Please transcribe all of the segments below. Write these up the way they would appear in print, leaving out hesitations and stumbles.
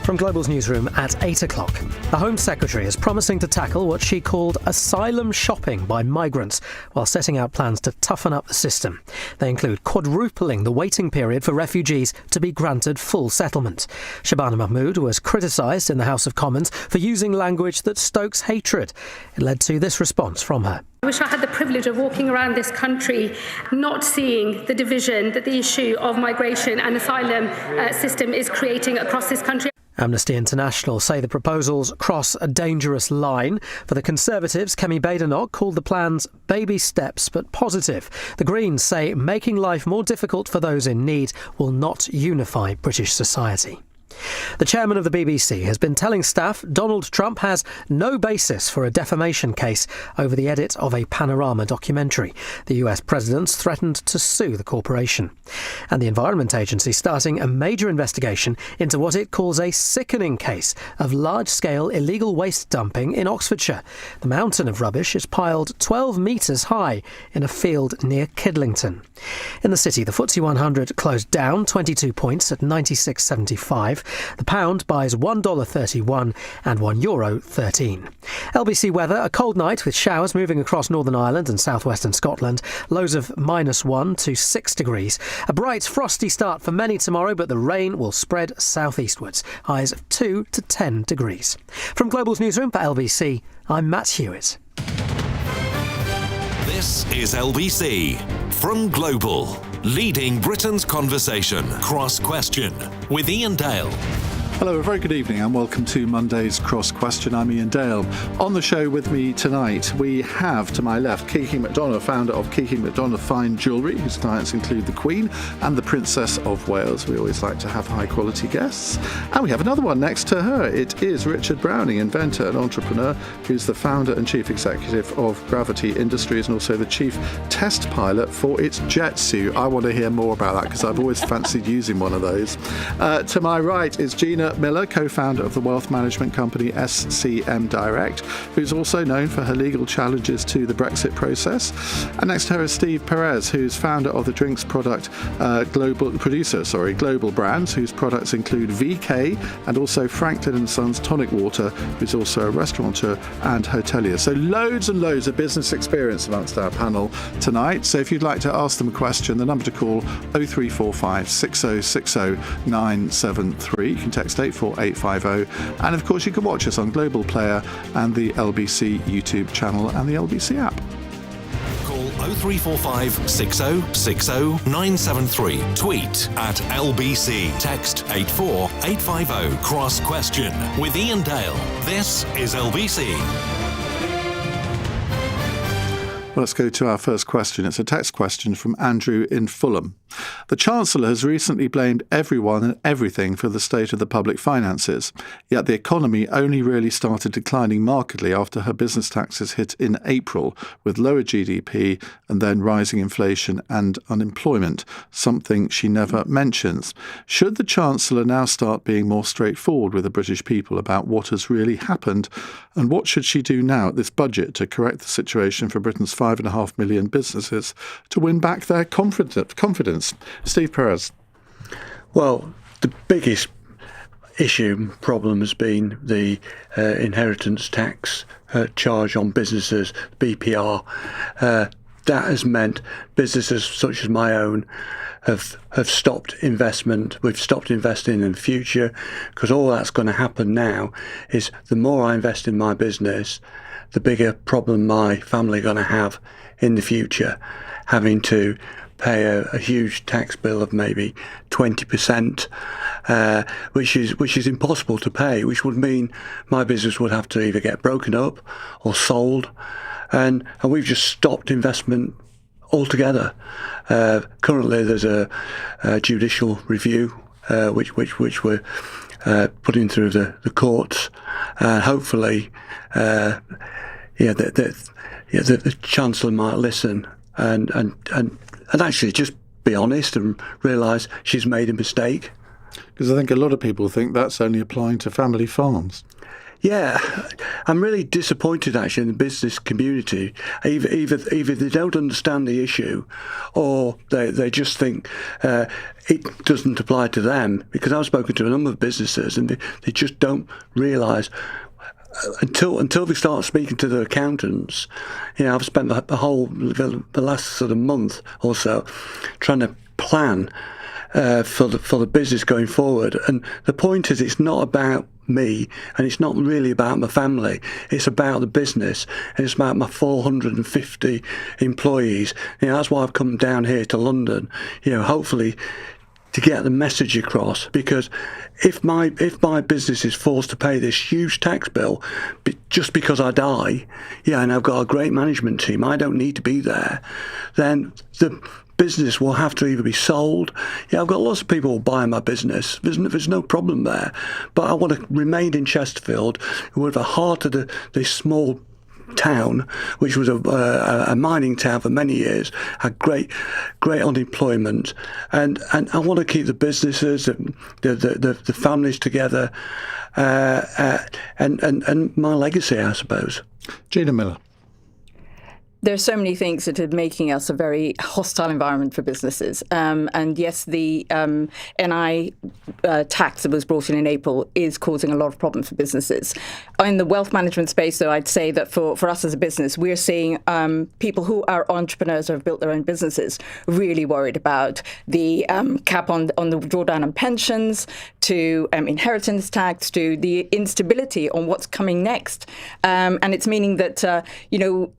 From Global's newsroom at 8 o'clock, the Home Secretary is promising to tackle what she called asylum shopping by migrants while setting out plans to toughen up the system. They include quadrupling the waiting period for refugees to be granted full settlement. Shabana Mahmood was criticised in the House of Commons for using language that stokes hatred. It led to this response from her. I wish I had the privilege of walking around this country not seeing the division that the issue of migration and asylum system is creating across this country. Amnesty International say the proposals cross a dangerous line. For the Conservatives, Kemi Badenoch called the plans baby steps but positive. The Greens say making life more difficult for those in need will not unify British society. The chairman of the BBC has been telling staff Donald Trump has no basis for a defamation case over the edit of a Panorama documentary. The US president's threatened to sue the corporation. And the Environment Agency starting a major investigation into what it calls a sickening case of large-scale illegal waste dumping in Oxfordshire. The mountain of rubbish is piled 12 metres high in a field near Kidlington. In the city, the FTSE 100 closed down 22 points at 96.75. The pound buys $1.31 and €1.13. LBC weather, a cold night with showers moving across Northern Ireland and southwestern Scotland. Lows of -1 to 6 degrees. A bright, frosty start for many tomorrow, but the rain will spread southeastwards. Highs of 2 to 10 degrees. From Global's newsroom for LBC, I'm Matt Hewitt. This is LBC from Global, leading Britain's conversation. Cross Question with Iain Dale. Hello, a very good evening and welcome to Monday's Cross Question. I'm Iain Dale. On the show with me tonight, we have to my left Kiki McDonough, founder of Kiki McDonough Fine Jewellery, whose clients include the Queen and the Princess of Wales. We always like to have high-quality guests. And we have another one next to her. It is Richard Browning, inventor and entrepreneur, who's the founder and chief executive of Gravity Industries and also the chief test pilot for its jet suit. I want to hear more about that because I've always fancied using one of those. To my right is Gina Miller, co-founder of the wealth management company SCM Direct, who's also known for her legal challenges to the Brexit process. And next to her is Steve Perez, who's founder of the drinks product Global Brands, whose products include VK and also Franklin & Sons Tonic Water, who's also a restaurateur and hotelier. So loads and loads of business experience amongst our panel tonight. So if you'd like to ask them a question, the number to call 0345 6060 973. You can text 84850, and of course you can watch us on Global Player and the LBC YouTube channel and the LBC app. Call 0345 6060 973. Tweet at LBC. Text 84850. Cross Question with Iain Dale. This is LBC. Let's go to our first question. It's a text question from Andrew in Fulham. The Chancellor has recently blamed everyone and everything for the state of the public finances, yet the economy only really started declining markedly after her business taxes hit in April, with lower GDP and then rising inflation and unemployment, something she never mentions. Should the Chancellor now start being more straightforward with the British people about what has really happened, and what should she do now at this budget to correct the situation for Britain's 5.5 million businesses to win back their confidence? Steve Perez. Well, the biggest problem has been the inheritance tax charge on businesses, BPR. That has meant businesses such as my own have stopped investment. We've stopped investing in the future, because all that's going to happen now is the more I invest in my business, the bigger problem my family are going to have in the future, having to pay a huge tax bill of maybe 20%, which is impossible to pay, which would mean my business would have to either get broken up or sold, and we've just stopped investment altogether. Currently there's a judicial review which we're putting through the courts. Hopefully the Chancellor might listen and actually just be honest and realise she's made a mistake. Because I think a lot of people think that's only applying to family farms. Yeah, I'm really disappointed actually in the business community. Either they don't understand the issue, or they just think it doesn't apply to them. Because I've spoken to a number of businesses, and they just don't realise until they start speaking to their accountants. I've spent the last sort of month or so trying to plan for the business going forward. And the point is, it's not about me, and it's not really about my family. It's about the business, and it's about my 450 employees. That's why I've come down here to London, hopefully to get the message across. Because if my business is forced to pay this huge tax bill just because I die, and I've got a great management team, I don't need to be there, then the business will have to either be sold. I've got lots of people buying my business. There's no problem there. But I want to remain in Chesterfield, with the heart of this small town, which was a mining town for many years, had great unemployment, and I want to keep the businesses, the families together, and my legacy, I suppose. Gina Miller. There's so many things that are making us a very hostile environment for businesses. And yes, the NI tax that was brought in April is causing a lot of problems for businesses. In the wealth management space, though, I'd say that for us as a business, we're seeing people who are entrepreneurs or have built their own businesses really worried about the cap on the drawdown on pensions, to inheritance tax, to the instability on what's coming next. And it's meaning that,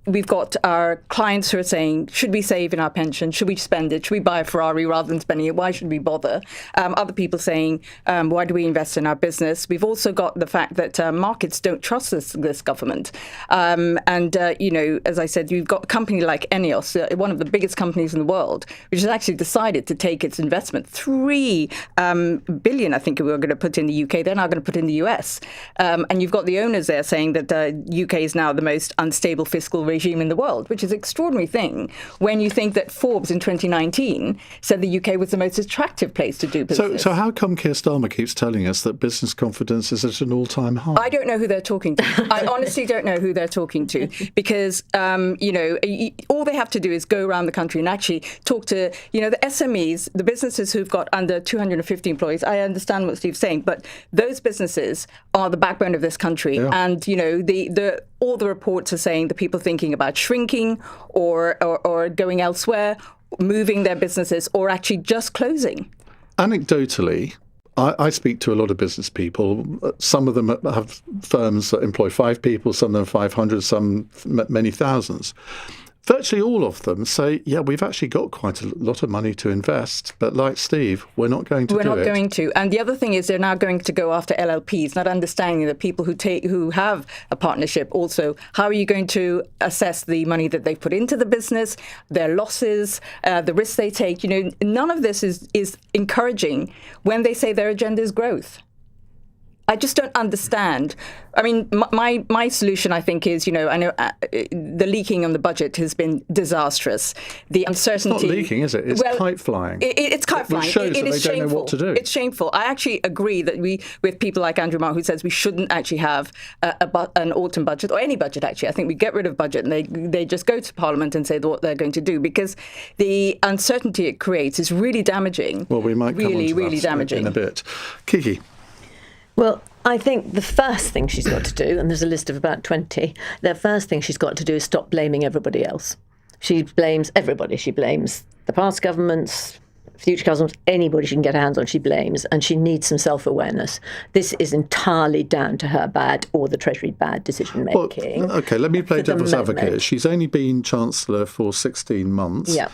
we've got our clients who are saying, should we save in our pension? Should we spend it? Should we buy a Ferrari rather than spending it? Why should we bother? Other people saying, why do we invest in our business? We've also got the fact that markets don't trust this government. As I said, you've got a company like Enios, one of the biggest companies in the world, which has actually decided to take its investment, 3 billion, I think we were going to put in the UK. They're now going to put in the US. And you've got the owners there saying that the UK is now the most unstable fiscal regime in the world, which is an extraordinary thing when you think that Forbes in 2019 said the UK was the most attractive place to do business. So how come Keir Starmer keeps telling us that business confidence is at an all-time high? I don't know who they're talking to. I honestly don't know who they're talking to, because, all they have to do is go around the country and actually talk to, the SMEs, the businesses who've got under 250 employees. I understand what Steve's saying, but those businesses are the backbone of this country. Yeah. And, all the reports are saying that people thinking about shrinking or going elsewhere, moving their businesses, or actually just closing. Anecdotally, I speak to a lot of business people. Some of them have firms that employ 5 people, some of them 500, some many thousands. Virtually all of them say, we've actually got quite a lot of money to invest, but like Steve, we're not going to do it. We're not going to. And the other thing is they're now going to go after LLPs, not understanding that people who have a partnership also, how are you going to assess the money that they put into the business, their losses, the risks they take? None of this is encouraging when they say their agenda is growth. I just don't understand. I mean, my solution, I think, is, I know the leaking on the budget has been disastrous. The uncertainty. It's not leaking, is it? It's kite flying. It's kite flying. Which shows that they don't know what to do. It's shameful. I actually agree that with people like Andrew Marr, who says we shouldn't actually have an autumn budget, or any budget, actually. I think we get rid of budget and they just go to Parliament and say what they're going to do, because the uncertainty it creates is really damaging. Well, we might come on to that damaging in a bit. Kiki. Well, I think the first thing she's got to do, and there's a list of about 20, the first thing she's got to do is stop blaming everybody else. She blames everybody. She blames the past governments, future governments, anybody she can get her hands on, she blames, and she needs some self-awareness. This is entirely down to her bad, or the Treasury bad, decision-making. Well, OK, let me play devil's advocate. She's only been Chancellor for 16 months. Yeah.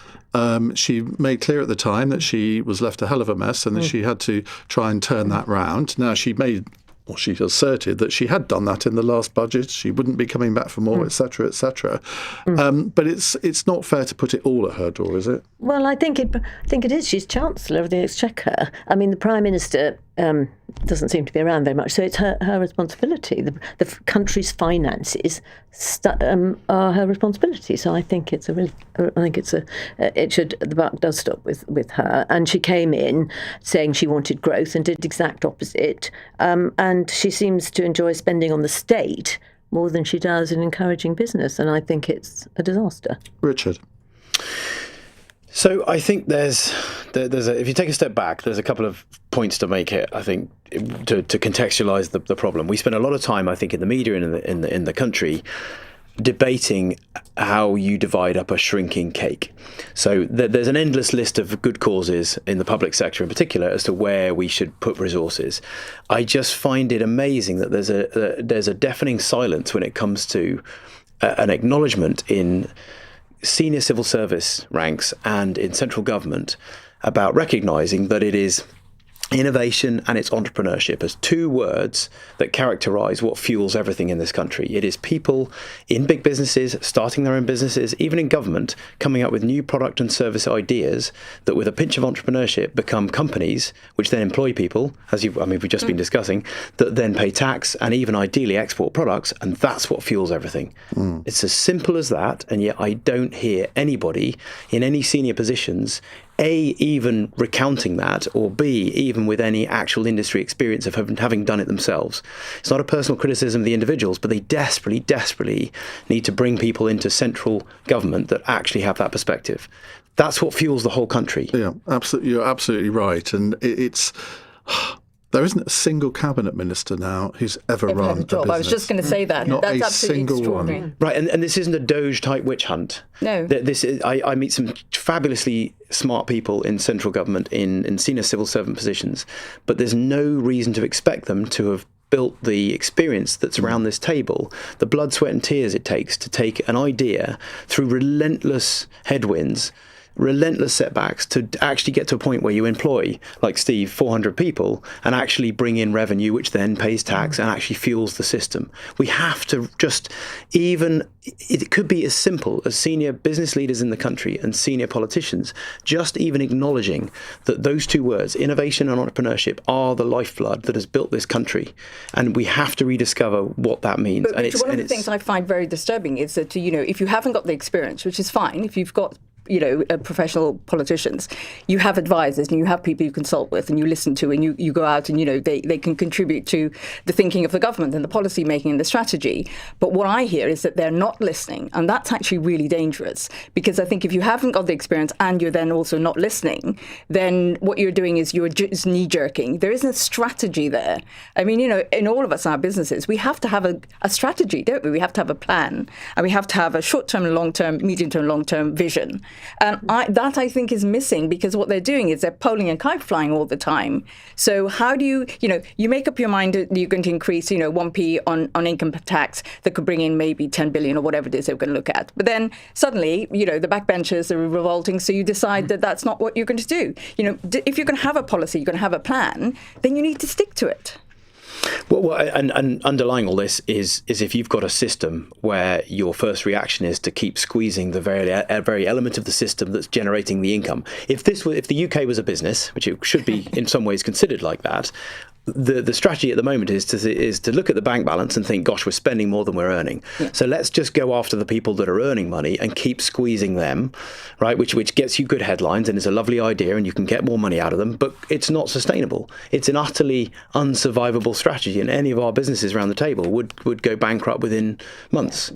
She made clear at the time that she was left a hell of a mess and that she had to try and turn that round. Now, she asserted that she had done that in the last budget. She wouldn't be coming back for more, etc., etc. But it's not fair to put it all at her door, is it? Well, I think it is. She's Chancellor of the Exchequer. I mean, the Prime Minister doesn't seem to be around very much. So it's her responsibility. The country's finances are her responsibility. So I think the buck does stop with her. And she came in saying she wanted growth and did the exact opposite. And she seems to enjoy spending on the state more than she does in encouraging business. And I think it's a disaster. Richard. So I think there's if you take a step back, there's a couple of points to make here. I think to contextualise the problem. We spend a lot of time, I think, in the media and in the country debating how you divide up a shrinking cake. So there's an endless list of good causes in the public sector in particular as to where we should put resources. I just find it amazing that there's a deafening silence when it comes to an acknowledgement in senior civil service ranks and in central government about recognising that it is innovation and it's entrepreneurship as two words that characterise what fuels everything in this country. It is people in big businesses, starting their own businesses, even in government, coming up with new product and service ideas that with a pinch of entrepreneurship become companies which then employ people, we've just been discussing, that then pay tax and even ideally export products, and that's what fuels everything. It's as simple as that, and yet I don't hear anybody in any senior positions A, even recounting that, or B, even with any actual industry experience of having done it themselves. It's not a personal criticism of the individuals, but they desperately, desperately need to bring people into central government that actually have that perspective. That's what fuels the whole country. Yeah, absolutely. You're absolutely right. And it's... There isn't a single cabinet minister now who's ever run a job. I was just going to say that. Not That's a absolutely single extraordinary. one. Right, and this isn't a Doge-type witch hunt. No. I meet some fabulously smart people in central government in senior civil servant positions, but there's no reason to expect them to have built the experience that's around this table, the blood, sweat and tears it takes to take an idea through relentless headwinds, relentless setbacks to actually get to a point where you employ, like Steve, 400 people and actually bring in revenue, which then pays tax and actually fuels the system. We have to it could be as simple as senior business leaders in the country and senior politicians just even acknowledging that those two words, innovation and entrepreneurship, are the lifeblood that has built this country. And we have to rediscover what that means. But one of the things I find very disturbing is that, if you haven't got the experience, which is fine, if you've got professional politicians, you have advisors and you have people you consult with and you listen to and you go out and, they can contribute to the thinking of the government and the policy making and the strategy. But what I hear is that they're not listening. And that's actually really dangerous, because I think if you haven't got the experience and you're then also not listening, then what you're doing is you're just knee-jerking. There isn't a strategy there. I mean, in all of us in our businesses, we have to have a strategy, don't we? We have to have a plan, and we have to have a short-term and long-term, medium-term, long-term vision. And that I think is missing, because what they're doing is they're polling and kite flying all the time. So how do you make up your mind that you're going to increase, 1p on income tax that could bring in maybe 10 billion or whatever it is they're going to look at. But then suddenly, the backbenchers are revolting, so you decide that that's not what you're going to do. If you're going to have a policy, you're going to have a plan, then you need to stick to it. Well, and underlying all this is if you've got a system where your first reaction is to keep squeezing the very element of the system that's generating the income. If the UK was a business, which it should be in some ways considered like that, the strategy at the moment is to look at the bank balance and think, gosh, we're spending more than we're earning. Yeah. So let's just go after the people that are earning money and keep squeezing them, right? Which gets you good headlines and is a lovely idea and you can get more money out of them, but it's not sustainable. It's an utterly unsurvivable strategy, and any of our businesses around the table would go bankrupt within months.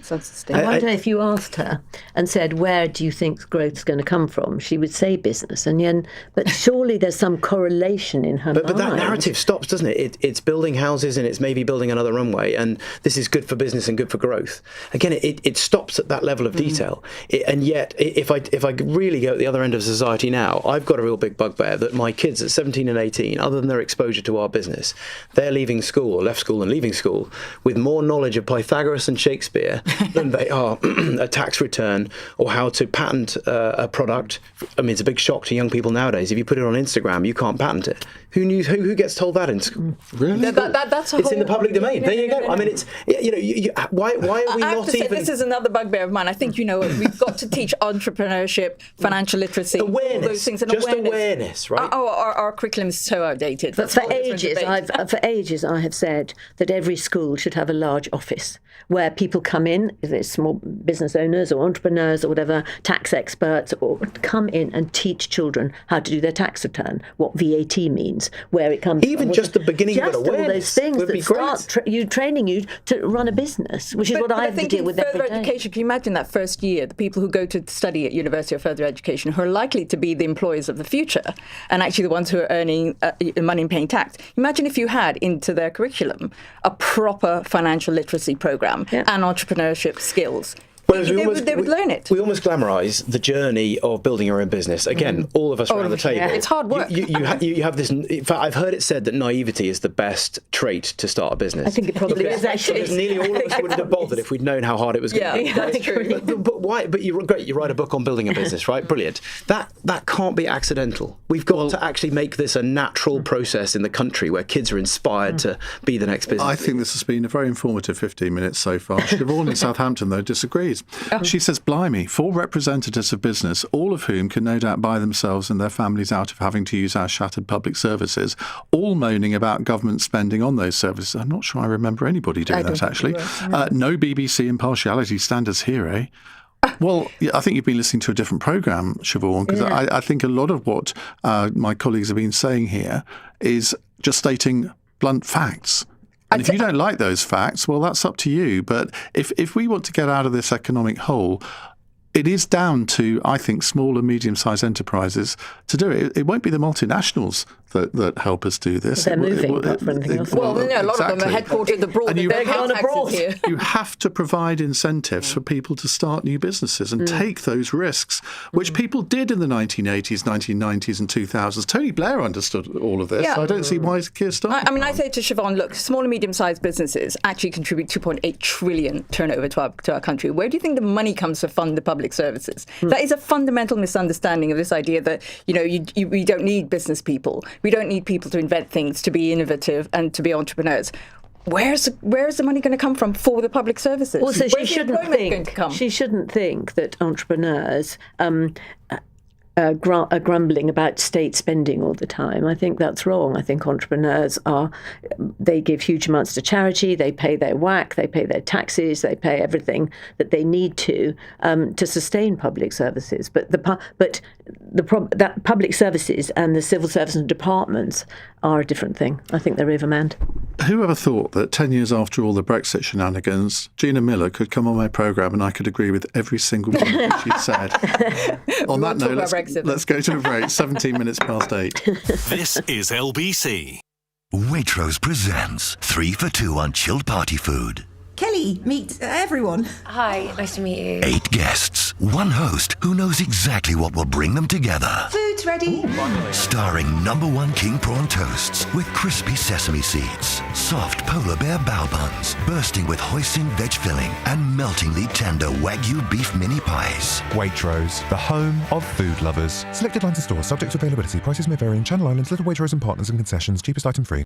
I wonder if you asked her and said, where do you think growth's going to come from? She would say business, but surely there's some correlation in her mind. But that narrative stops, doesn't it? It's building houses and it's maybe building another runway, and this is good for business and good for growth. Again, it stops at that level of detail. And yet, if I really go at the other end of society now, I've got a real big bugbear that my kids at 17 and 18, other than their exposure to our business, they're leaving school, or left school and leaving school, with more knowledge of Pythagoras and Shakespeare than they are a tax return or how to patent a product. I mean, it's a big shock to young people nowadays. If you put it on Instagram, you can't patent it. Who gets told that in risk. Really? That's It's in the public domain. There you go. I mean, it's why are we not even? This is another bugbear of mine. I think we've got to teach entrepreneurship, financial literacy, awareness, all those things, and just awareness, right? Our curriculum is so outdated. But for ages, I have said that every school should have a large office where people come in, if it's small business owners or entrepreneurs or whatever, tax experts, or come in and teach children how to do their tax return, what VAT means, where it comes Even from. just the beginning of an just all awareness those things would that be start training you to run a business, which is what I have to deal with every further day. education, can you imagine that first year, the people who go to study at university or further education, who are likely to be the employers of the future, and actually the ones who are earning money and paying tax. Imagine if you had into their curriculum a proper financial literacy program and entrepreneurship skills. Whereas They would learn it. We almost glamorise the journey of building your own business. Again, all of us around the table. Yeah, it's hard work. You have this. In fact, I've heard it said that naivety is the best trait to start a business. I think it probably is actually. Because nearly all of us wouldn't have bothered if we'd known how hard it was going to be. That's true. But why? But you're great. You write a book on building a business, right? Brilliant. That can't be accidental. We've got to actually make this a natural process in the country where kids are inspired to be the next business. I think this has been a very informative 15 minutes so far. Siobhan in Southampton, though, disagrees. She says, blimey, 4 representatives of business, all of whom can no doubt buy themselves and their families out of having to use our shattered public services, all moaning about government spending on those services. I'm not sure I remember anybody doing that, actually. No BBC impartiality standards here, eh? Well, yeah, I think you've been listening to a different programme, Siobhan, because I think a lot of what my colleagues have been saying here is just stating blunt facts. And if you don't like those facts, well, that's up to you. But if we want to get out of this economic hole, it is down to, I think, small and medium-sized enterprises to do it. It won't be the multinationals that help us do this. They're moving, not for anything else. Well, a lot of them are headquartered abroad. They're going abroad. Here. You have to provide incentives for people to start new businesses and take those risks, which people did in the 1980s, 1990s and 2000s. Tony Blair understood all of this. Yeah. I don't see why Keir Starmer. I say to Siobhan, look, small and medium-sized businesses actually contribute 2.8 trillion turnover to our country. Where do you think the money comes to fund the public services? That is a fundamental misunderstanding of this idea that, we don't need business people. We don't need people to invent things, to be innovative and to be entrepreneurs. Where's the money going to come from for the public services? Also, Where's the employment going to come? she shouldn't think that entrepreneurs are grumbling about state spending all the time. I think that's wrong. I think entrepreneurs they give huge amounts to charity, they pay their whack, they pay their taxes, they pay everything that they need to sustain public services. But that public services and the civil service and departments are a different thing. I think they're overmanned. Whoever thought that 10 years after all the Brexit shenanigans, Gina Miller could come on my programme and I could agree with every single thing that she said. On that note, let's go to a break. 17 minutes past 8. This is LBC. Waitrose presents 3 for 2 on chilled party food. Kelly, meet everyone. Hi, nice to meet you. 8 guests, 1 host who knows exactly what will bring them together. Food's ready. Starring #1 king prawn toasts with crispy sesame seeds, soft polar bear bao buns, bursting with hoisin veg filling, and meltingly tender Wagyu beef mini pies. Waitrose, the home of food lovers. Selected lines of stores, subject to availability. Prices may vary in Channel Islands, Little Waitrose and Partners and concessions. Cheapest item free.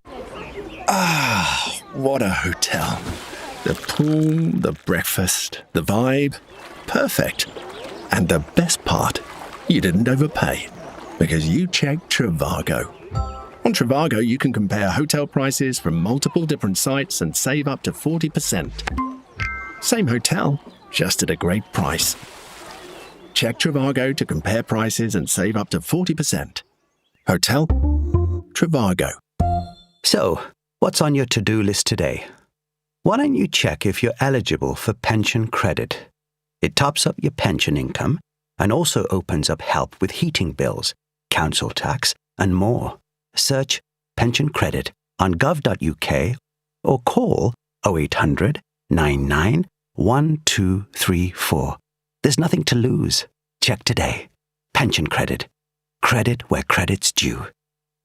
Ah, what a hotel. The pool, the breakfast, the vibe, perfect. And the best part, you didn't overpay, because you checked Trivago. On Trivago, you can compare hotel prices from multiple different sites and save up to 40%. Same hotel, just at a great price. Check Trivago to compare prices and save up to 40%. Hotel Trivago. So, what's on your to-do list today? Why don't you check if you're eligible for pension credit? It tops up your pension income and also opens up help with heating bills, council tax, and more. Search pension credit on gov.uk or call 0800 99 1234. There's nothing to lose. Check today. Pension credit. Credit where credit's due.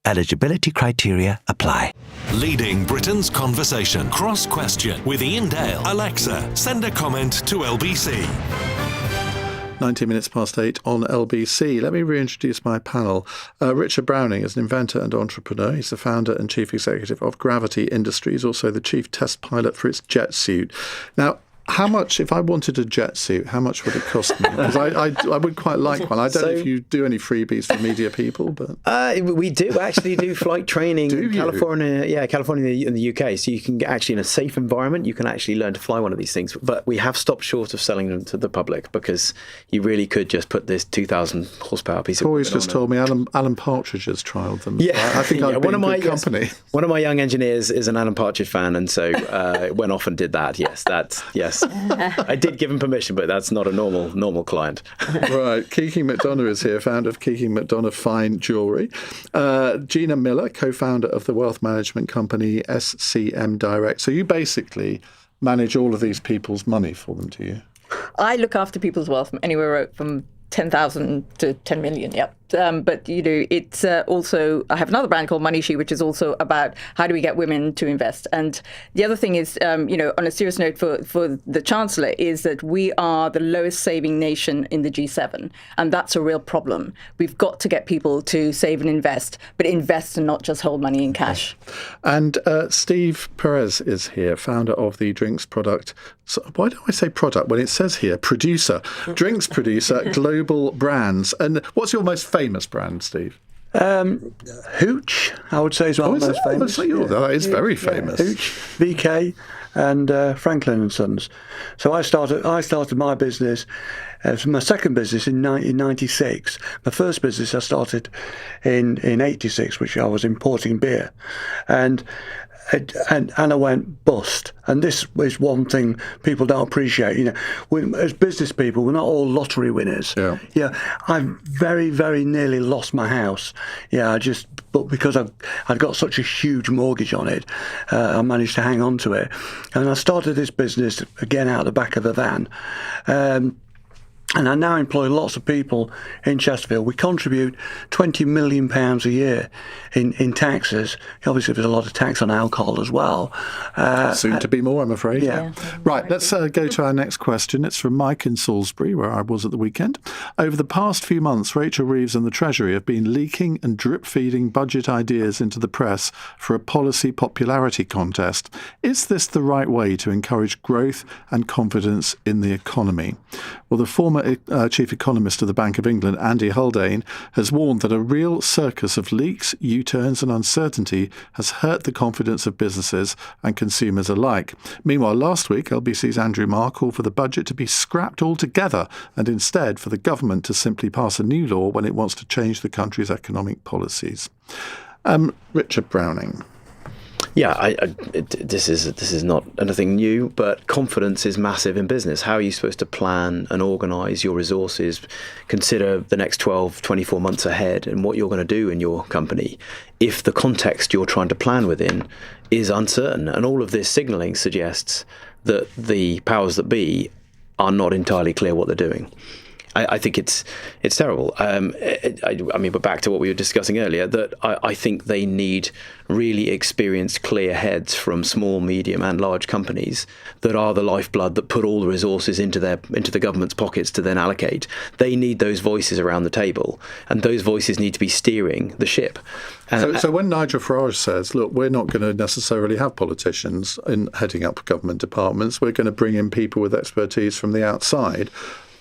Eligibility criteria apply. Leading Britain's conversation. Cross Question with Iain Dale. Alexa, send a comment to LBC. 19 minutes past 8 on LBC. Let me reintroduce my panel. Richard Browning is an inventor and entrepreneur. He's the founder and chief executive of Gravity Industries, also the chief test pilot for its jet suit. Now, how much, if I wanted a jet suit, how much would it cost me? Because I would quite like one. I don't know if you do any freebies for media people, but we do actually do flight training in California. Yeah, California and the UK. So you can actually, in a safe environment, you can actually learn to fly one of these things. But we have stopped short of selling them to the public because you really could just put this 2,000 horsepower piece of equipment. Corey's just told me Alan Partridge has trialed them. Yeah, I think I'd be in good company. One of my young engineers is an Alan Partridge fan, and so went off and did that. Yes. I did give him permission, but that's not a normal client. Right. Kiki McDonough is here, founder of Kiki McDonough Fine Jewellery. Gina Miller, co-founder of the wealth management company SCM Direct. So you basically manage all of these people's money for them, do you? I look after people's wealth from anywhere from 10,000 to 10 million, yep. But, it's also, I have another brand called Money She, which is also about how do we get women to invest. And the other thing is, on a serious note for the Chancellor, is that we are the lowest saving nation in the G7. And that's a real problem. We've got to get people to save and invest, but invest and not just hold money in cash. And Steve Perez is here, founder of the drinks product. So why do I say product when it says here producer? Drinks producer, Global Brands. And what's your most famous brand, Steve? Hooch, I would say, is one of the most famous. That is very famous. Hooch, VK, and Franklin and Sons. So I started my business. My second business in 1996. My first business I started in 86, which I was importing beer, and I went bust. And this is one thing people don't appreciate. As business people, we're not all lottery winners. Yeah. I very, very nearly lost my house. But because I'd got such a huge mortgage on it, I managed to hang on to it. And I started this business again out the back of the van. And I now employ lots of people in Chesterfield. We contribute £20 million a year in taxes. Obviously, there's a lot of tax on alcohol as well. Soon to be more, I'm afraid. Yeah. Right, let's go to our next question. It's from Mike in Salisbury, where I was at the weekend. Over the past few months, Rachel Reeves and the Treasury have been leaking and drip-feeding budget ideas into the press for a policy popularity contest. Is this the right way to encourage growth and confidence in the economy? Well, the former chief economist of the Bank of England, Andy Haldane, has warned that a real circus of leaks, U-turns and uncertainty has hurt the confidence of businesses and consumers alike. Meanwhile, last week, LBC's Andrew Marr called for the budget to be scrapped altogether and instead for the government to simply pass a new law when it wants to change the country's economic policies. Richard Browning. Yeah, this is not anything new, but confidence is massive in business. How are you supposed to plan and organise your resources, consider the next 12, 24 months ahead and what you're going to do in your company if the context you're trying to plan within is uncertain? And all of this signalling suggests that the powers that be are not entirely clear what they're doing. I think it's terrible. But back to what we were discussing earlier, that I think they need really experienced, clear heads from small, medium, and large companies that are the lifeblood that put all the resources into the government's pockets to then allocate. They need those voices around the table, and those voices need to be steering the ship. So when Nigel Farage says, look, we're not going to necessarily have politicians in heading up government departments, we're going to bring in people with expertise from the outside,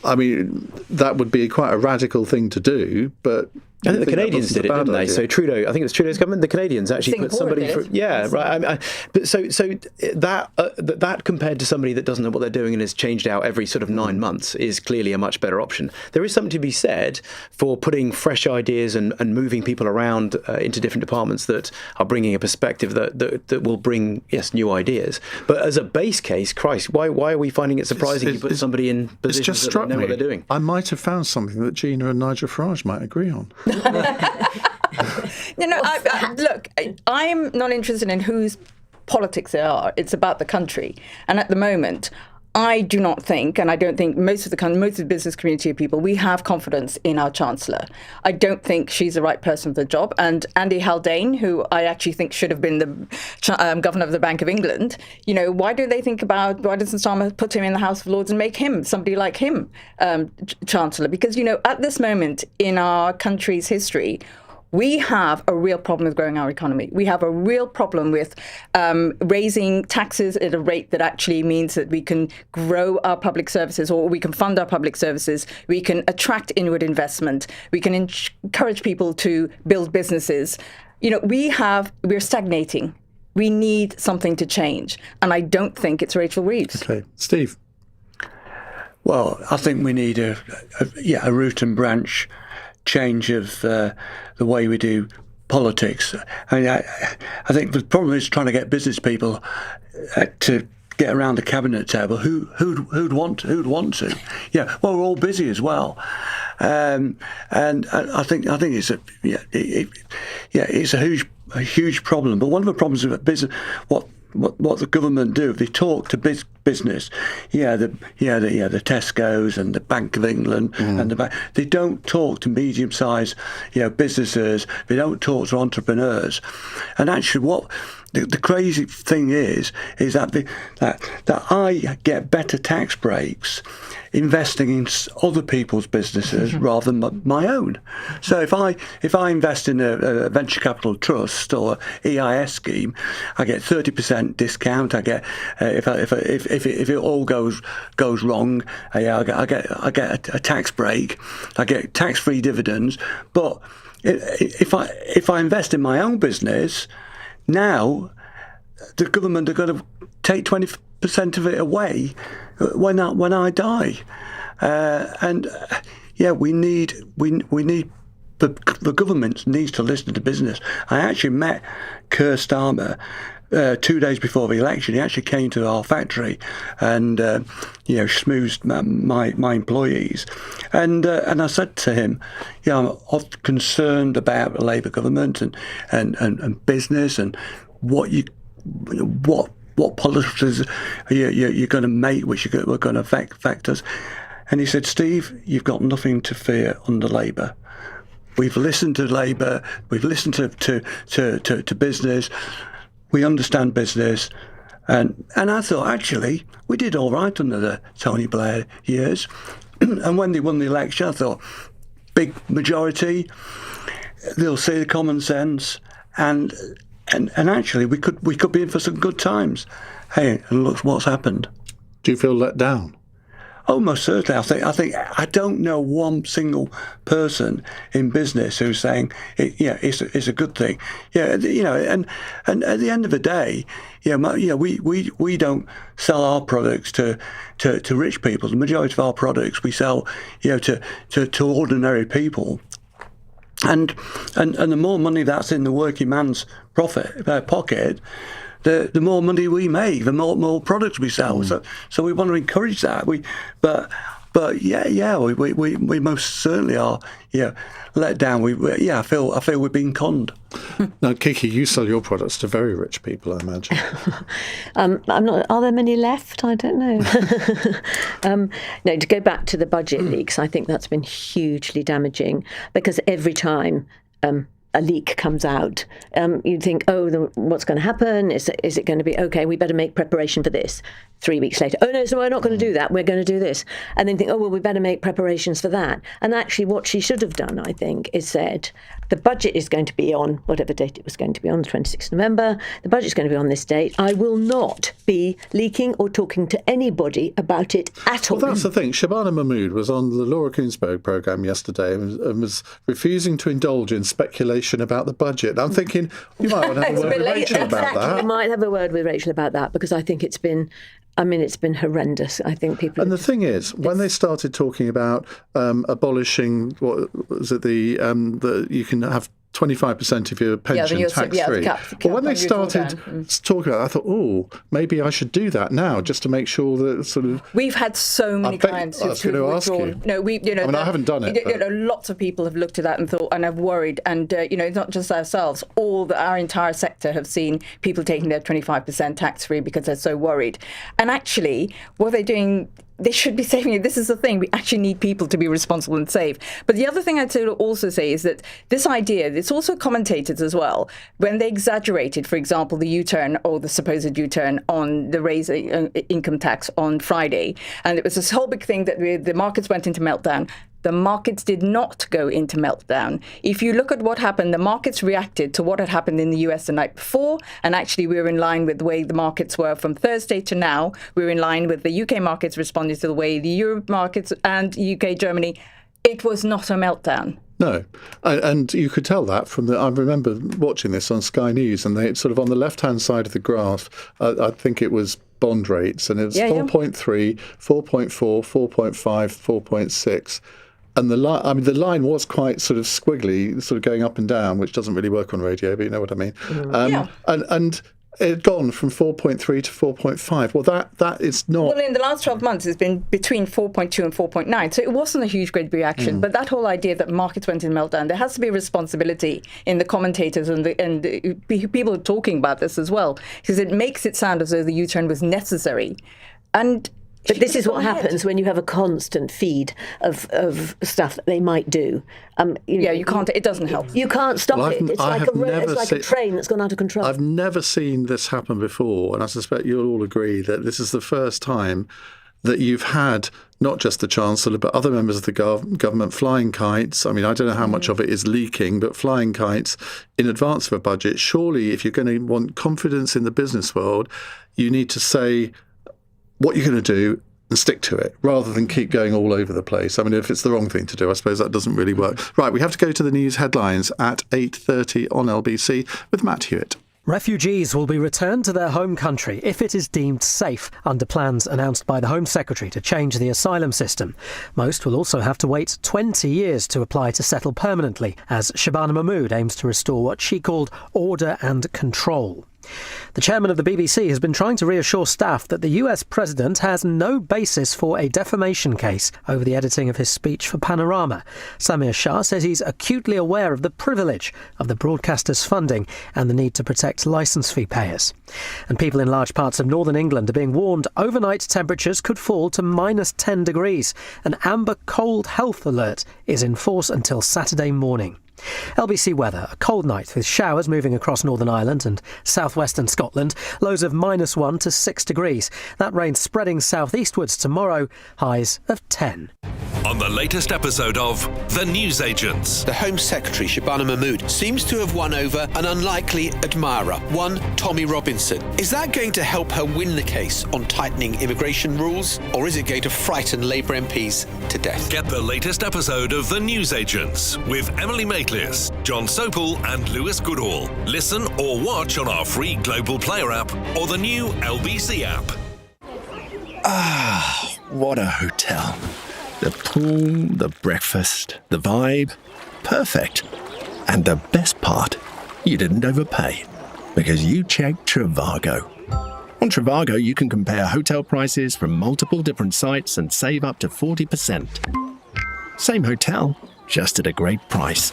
I mean, that would be quite a radical thing to do, but I think the Canadians did it, didn't they? So Trudeau, I think it was Trudeau's government. The Canadians actually put somebody through. Yeah, right. But so that compared to somebody that doesn't know what they're doing and is changed out every sort of 9 months is clearly a much better option. There is something to be said for putting fresh ideas and moving people around into different departments that are bringing a perspective that will bring new ideas. But as a base case, Christ, why are we finding it surprising you put somebody in positions that don't know what they're doing? I might have found something that Gina and Nigel Farage might agree on. Look, I'm not interested in whose politics they are. It's about the country. And at the moment, I do not think, and I don't think most of the business community of people, we have confidence in our Chancellor. I don't think she's the right person for the job. And Andy Haldane, who I actually think should have been the governor of the Bank of England, why doesn't Starmer put him in the House of Lords and make him, somebody like him, Chancellor? Because, at this moment in our country's history, we have a real problem with growing our economy. We have a real problem with raising taxes at a rate that actually means that we can grow our public services, or we can fund our public services. We can attract inward investment. We can encourage people to build businesses. We're stagnating. We need something to change. And I don't think it's Rachel Reeves. Okay. Steve? Well, I think we need a root and branch change of the way we do politics. I think the problem is trying to get business people to get around the cabinet table. Who'd want to? Yeah, well, we're all busy as well, and I think it's a huge problem. But one of the problems with business, what the government do, they talk to business, the Tesco's and the Bank of England and they don't talk to medium-sized businesses. They don't talk to entrepreneurs. And actually, what the crazy thing is that I get better tax breaks investing in other people's businesses rather than my own. So if I invest in a venture capital trust or EIS scheme, I get 30% discount. I get if it all goes wrong, I get a tax break. I get tax-free dividends. But if I invest in my own business, now the government are going to take 20% of it away when I die, we need the government needs to listen to business. I actually met Keir Starmer 2 days before the election. He actually came to our factory and schmoozed my employees, and I said to him, I'm concerned about the Labour government and business and what policies you're going to make which are going to affect us. And he said, Steve, you've got nothing to fear under Labour. We've listened to Labour. We've listened to business. We understand business. And I thought, actually, we did all right under the Tony Blair years. And when they won the election, I thought, big majority, they'll see the common sense. And actually, we could be in for some good times. Hey, and look what's happened. Do you feel let down? Oh, most certainly. I don't know one single person in business who's saying it's a good thing. And at the end of the day, we don't sell our products to rich people. The majority of our products we sell to ordinary people. And the more money that's in the working man's pocket, the more money we make, the more products we sell. So we want to encourage that. We most certainly are let down. I feel we've been conned. Now, Kiki, you sell your products to very rich people, I imagine. I'm not. Are there many left? I don't know. No, to go back to the budget leaks, I think that's been hugely damaging, because every time a leak comes out, you think, what's going to happen? Is it going to be, okay, we better make preparation for this. 3 weeks later, no, we're not going to do that. We're going to do this. And then think, we better make preparations for that. And actually what she should have done, I think, is said, the budget is going to be on whatever date it was going to be on, the 26th of November. The budget's going to be on this date. I will not be leaking or talking to anybody about it at all. Well, that's the thing. Shabana Mahmood was on the Laura Kuenssberg programme yesterday and was refusing to indulge in speculation about the budget. I'm thinking, you might want to have a word with Rachel about that. You might have a word with Rachel about that, because I think it's been horrendous. I think people. And the thing is, when they started talking about abolishing, what was it? The you can have 25% of your pension tax-free. Well, when they started talking about it, I thought, maybe I should do that now, just to make sure that sort of... We've had so many clients who've withdrawn. No, I haven't done it. Lots of people have looked at that and thought, and have worried, and it's not just ourselves. Our entire sector have seen people taking their 25% tax-free because they're so worried. And actually, what they're doing... They should be saving it. This is the thing. We actually need people to be responsible and save. But the other thing I'd also say is that this idea, it's also commentators as well, when they exaggerated, for example, the U-turn or the supposed U-turn on the raise income tax on Friday. And it was this whole big thing that the markets went into meltdown. The markets did not go into meltdown. If you look at what happened, the markets reacted to what had happened in the US the night before, and actually we were in line with the way the markets were from Thursday to now. We were in line with the UK markets responding to the way the Europe markets and UK, Germany. It was not a meltdown. No, and you could tell that from I remember watching this on Sky News, and they sort of on the left-hand side of the graph, I think it was bond rates, and it was 4.3, 4.4, 4.5, 4.6. And the line was quite sort of squiggly, sort of going up and down, which doesn't really work on radio, but you know what I mean. And it had gone from 4.3 to 4.5. Well, that is not... Well, in the last 12 months, it's been between 4.2 and 4.9. So it wasn't a huge great reaction. But that whole idea that markets went in meltdown, there has to be responsibility in the commentators and the people talking about this as well, because it makes it sound as though the U-turn was necessary. But this is what happens when you have a constant feed of stuff that they might do. You can't. It doesn't help. You can't stop it. It's like a train that's gone out of control. I've never seen this happen before, and I suspect you'll all agree that this is the first time that you've had not just the Chancellor, but other members of the government flying kites. I mean, I don't know how much of it is leaking, but flying kites in advance of a budget. Surely, if you're going to want confidence in the business world, you need to say what you're going to do and stick to it, rather than keep going all over the place. I mean, if it's the wrong thing to do, I suppose that doesn't really work. Right, we have to go to the news headlines at 8:30 on LBC with Matt Hewitt. Refugees will be returned to their home country if it is deemed safe, under plans announced by the Home Secretary to change the asylum system. Most will also have to wait 20 years to apply to settle permanently, as Shabana Mahmood aims to restore what she called order and control. The chairman of the BBC has been trying to reassure staff that the US president has no basis for a defamation case over the editing of his speech for Panorama. Samir Shah says he's acutely aware of the privilege of the broadcaster's funding and the need to protect licence fee payers. And people in large parts of northern England are being warned overnight temperatures could fall to minus 10 degrees. An amber cold health alert is in force until Saturday morning. LBC weather, a cold night with showers moving across Northern Ireland and southwestern Scotland, lows of -1 to 6 degrees. That rain spreading southeastwards tomorrow, highs of 10. On the latest episode of The Newsagents. The Home Secretary, Shabana Mahmood, seems to have won over an unlikely admirer, one Tommy Robinson. Is that going to help her win the case on tightening immigration rules, or is it going to frighten Labour MPs to death? Get the latest episode of The Newsagents with Emily Maitlis, John Sopel and Lewis Goodall. Listen or watch on our free Global Player app or the new LBC app. Ah, what a hotel. The pool, the breakfast, the vibe, perfect. And the best part, you didn't overpay, because you checked Trivago. On Trivago, you can compare hotel prices from multiple different sites and save up to 40%. Same hotel, just at a great price.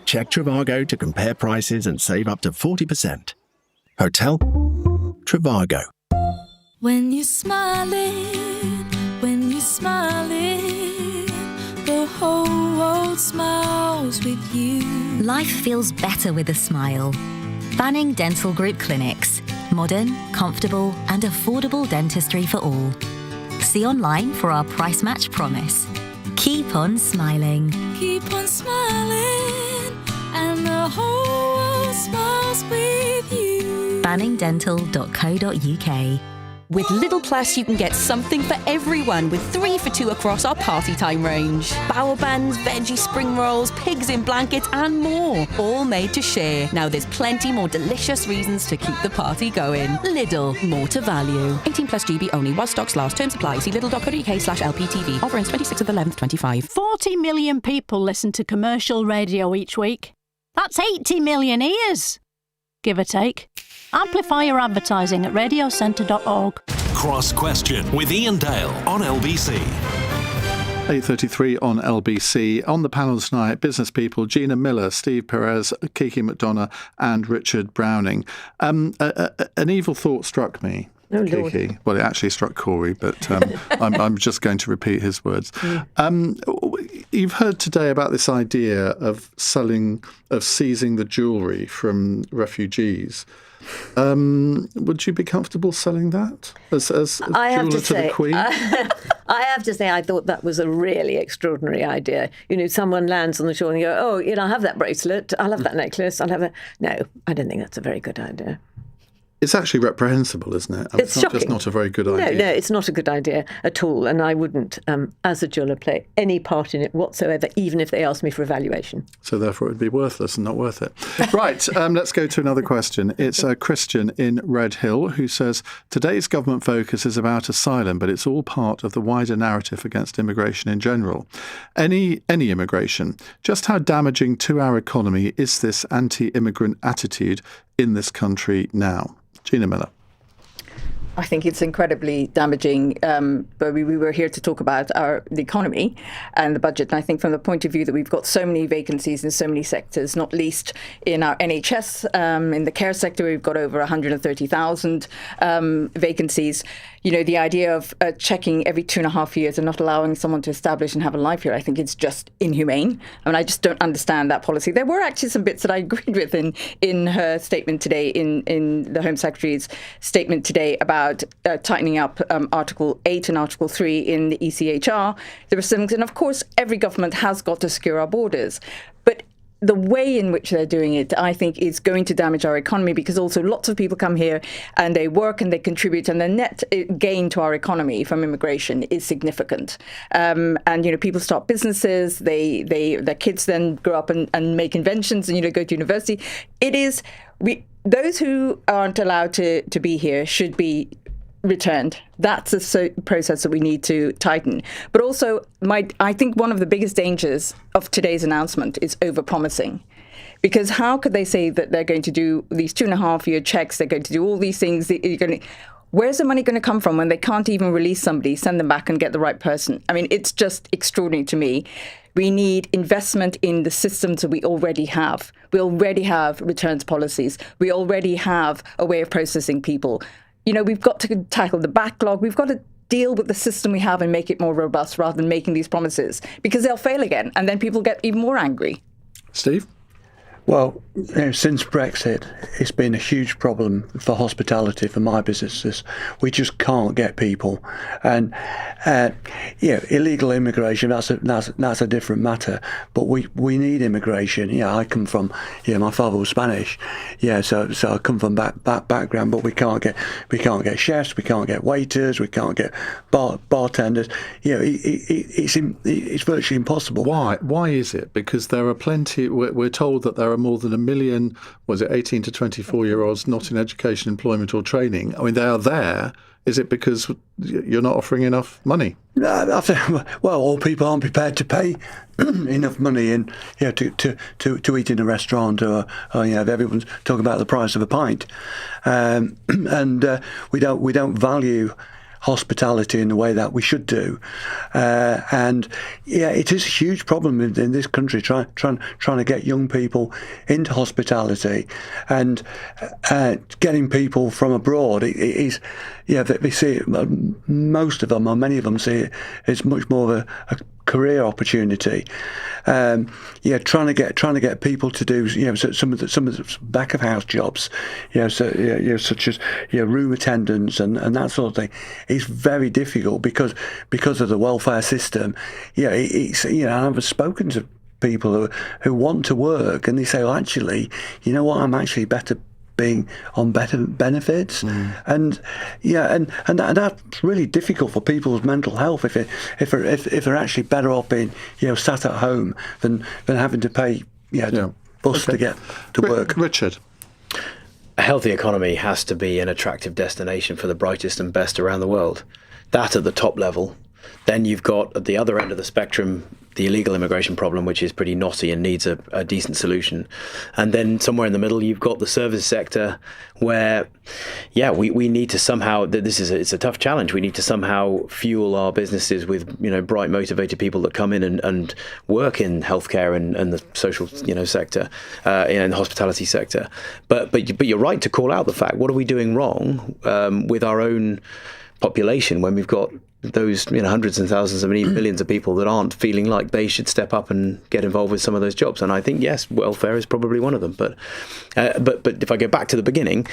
Check Trivago to compare prices and save up to 40%. Hotel Trivago. When you're smiling, the whole world smiles with you. Life feels better with a smile. Banning Dental Group Clinics. Modern, comfortable and affordable dentistry for all. See online for our price match promise. Keep on smiling. Keep on smiling, and the whole world smiles with you. banningdental.co.uk. With Lidl Plus, you can get something for everyone with 3 for £2 across our party time range. Bower buns, veggie spring rolls, pigs in blankets and more. All made to share. Now there's plenty more delicious reasons to keep the party going. Lidl, more to value. 18 plus GB only while stocks last. Terms apply. See lidl.co.uk/LPTV. Offer ends 26th of the 11th, 25. 40 million people listen to commercial radio each week. That's 80 million ears, give or take. Amplify your advertising at radiocentre.org. Cross Question with Iain Dale on LBC. 8:33 on LBC. On the panel tonight, business people Gina Miller, Steve Perez, Kiki McDonough and Richard Browning. An evil thought struck me, Oh, Kiki. Lord. Well, it actually struck Corey, but I'm just going to repeat his words. You've heard today about this idea of seizing the jewellery from refugees. Would you be comfortable selling that as I have jeweller to the Queen? I have to say, I thought that was a really extraordinary idea. Someone lands on the shore and you go, oh, I'll have that bracelet, I'll have that necklace, I'll have that. No, I don't think that's a very good idea. It's actually reprehensible, isn't it? It's not shocking. just not a very good idea. No, it's not a good idea at all. And I wouldn't, as a jeweller, play any part in it whatsoever, even if they asked me for a valuation. So therefore it would be worthless and not worth it. Right, let's go to another question. It's a Christian in Red Hill who says, today's government focus is about asylum, but it's all part of the wider narrative against immigration in general. Any immigration. Just how damaging to our economy is this anti-immigrant attitude in this country now? Gina Miller. I think it's incredibly damaging, but we were here to talk about the economy and the budget. And I think from the point of view that we've got so many vacancies in so many sectors, not least in our NHS, in the care sector, we've got over 130,000 vacancies. The idea of checking every 2.5 years and not allowing someone to establish and have a life here, I think it's just inhumane. I just don't understand that policy. There were actually some bits that I agreed with in her statement today, in the Home Secretary's statement today about tightening up Article 8 and Article 3 in the ECHR. There were some, and of course, every government has got to secure our borders. But the way in which they're doing it, I think, is going to damage our economy, because also lots of people come here and they work and they contribute, and the net gain to our economy from immigration is significant. And people start businesses, their kids then grow up and make inventions and go to university. Those who aren't allowed to be here should be returned. That's a process that we need to tighten. But also, I think one of the biggest dangers of today's announcement is overpromising. Because how could they say that they're going to do these 2.5-year checks, they're going to do all these things, where's the money going to come from when they can't even release somebody, send them back and get the right person? It's just extraordinary to me. We need investment in the systems that we already have. We already have returns policies. We already have a way of processing people. We've got to tackle the backlog. We've got to deal with the system we have and make it more robust rather than making these promises, because they'll fail again and then people get even more angry. Steve? Well, since Brexit, it's been a huge problem for hospitality, for my businesses. We just can't get people, and illegal immigration. That's a different matter. But we need immigration. I come from my father was Spanish. So I come from that background. But we can't get chefs. We can't get waiters. We can't get bartenders. It's virtually impossible. Why is it? Because there are plenty. We're told that there are more than 1 million, 18 to 24-year-olds not in education, employment or training. They are there. Is it because you're not offering enough money? No, I think, all people aren't prepared to pay enough money to eat in a restaurant, or everyone's talking about the price of a pint, and we don't value hospitality in the way that we should do, and it is a huge problem in this country trying to get young people into hospitality, and getting people from abroad. It is they see it, most of them, or many of them, see it as much more of a career opportunity. Trying to get people to do some of the back of house jobs, such as room attendants and that sort of thing. It's very difficult because of the welfare system. I've spoken to people who want to work, and they say, well, actually, I'm actually better being on better benefits, and that's really difficult for people's mental health if they're actually better off being sat at home than having to pay bus to get to work. Richard? A healthy economy has to be an attractive destination for the brightest and best around the world. That at the top level. Then you've got at the other end of the spectrum the illegal immigration problem, which is pretty knotty and needs a decent solution. And then somewhere in the middle, you've got the service sector where, we need to somehow, it's a tough challenge. We need to somehow fuel our businesses with, bright, motivated people that come in and work in healthcare and the social, sector, in the hospitality sector. But you're right to call out the fact, what are we doing wrong with our own population when we've got those hundreds and thousands and millions of people that aren't feeling like they should step up and get involved with some of those jobs. And I think, yes, welfare is probably one of them. But if I go back to the beginning,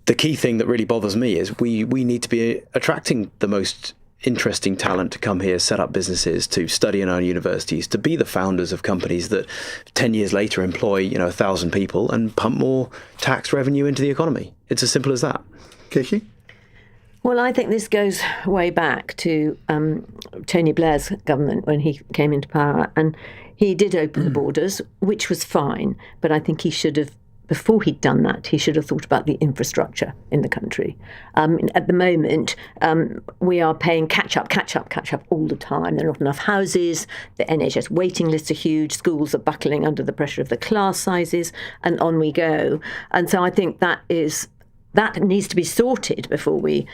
the key thing that really bothers me is we need to be attracting the most interesting talent to come here, set up businesses, to study in our universities, to be the founders of companies that 10 years later employ 1,000 people and pump more tax revenue into the economy. It's as simple as that. Kiki? Well, I think this goes way back to Tony Blair's government when he came into power, and he did open the borders, which was fine. But I think he should have, before he'd done that, he should have thought about the infrastructure in the country. At the moment, we are paying catch up all the time. There are not enough houses. The NHS waiting lists are huge. Schools are buckling under the pressure of the class sizes, and on we go. And so I think that needs to be sorted before we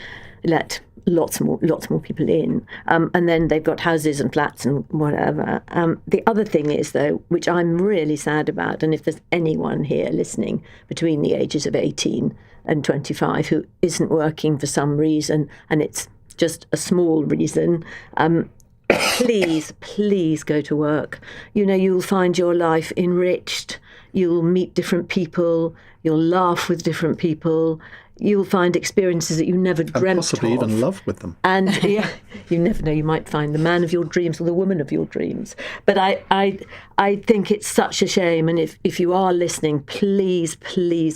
let lots more people in. And then they've got houses and flats and whatever. The other thing is, though, which I'm really sad about, and if there's anyone here listening between the ages of 18 and 25 who isn't working for some reason, and it's just a small reason, please go to work. You'll find your life enriched. You'll meet different people. You'll laugh with different people. You'll find experiences that you never dreamt of. And possibly even love with them. And you never know, you might find the man of your dreams or the woman of your dreams. But I think it's such a shame. And if you are listening, please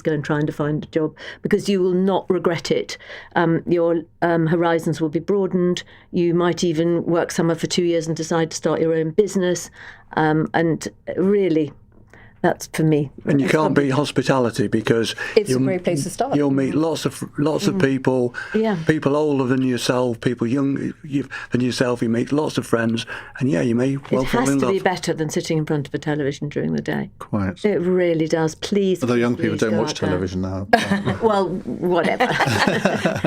go and try and find a job, because you will not regret it. Your horizons will be broadened. You might even work somewhere for 2 years and decide to start your own business. And really, that's for me. And you can't beat hospitality, because it's a great place to start. You'll meet lots of people, people older than yourself, people younger than yourself. You meet lots of friends, and you may well fall in love. It has to be better than sitting in front of a television during the day. Quite. It really does. Please. Although young people don't watch television now. Well, whatever.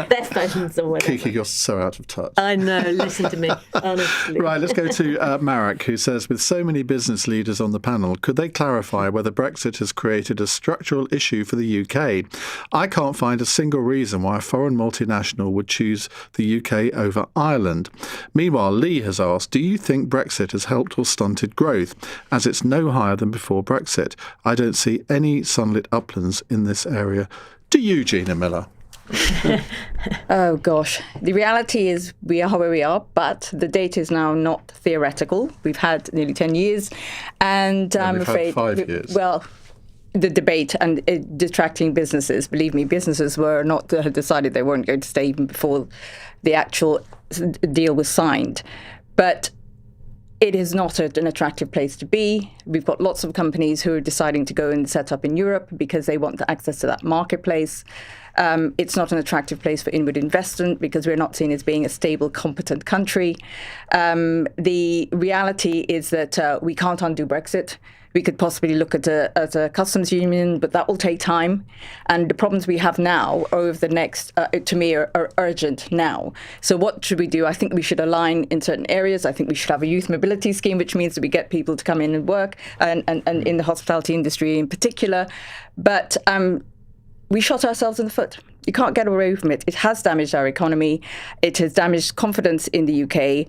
Their phones or whatever. Kiki, you're so out of touch. I know. Listen to me, honestly. Right, let's go to Marek, who says, with so many business leaders on the panel, could they clarify whether Brexit has created a structural issue for the UK? I can't find a single reason why a foreign multinational would choose the UK over Ireland. Meanwhile, Lee has asked, do you think Brexit has helped or stunted growth, as it's no higher than before Brexit? I don't see any sunlit uplands in this area. Do you, Gina Miller? Oh gosh, the reality is we are where we are, but the data is now not theoretical. We've had nearly 10 years, and I'm afraid 5 years. Well, the debate and detracting businesses. Believe me, businesses were not decided they weren't going to stay even before the actual deal was signed. But it is not an attractive place to be. We've got lots of companies who are deciding to go and set up in Europe because they want the access to that marketplace. It's not an attractive place for inward investment because we're not seen as being a stable, competent country. The reality is that we can't undo Brexit. We could possibly look at a customs union, but that will take time. And the problems we have now over the next, to me, are urgent now. So what should we do? I think we should align in certain areas. I think we should have a youth mobility scheme, which means that we get people to come in and work, and in the hospitality industry in particular. But we shot ourselves in the foot. You can't get away from it. It has damaged our economy. It has damaged confidence in the UK.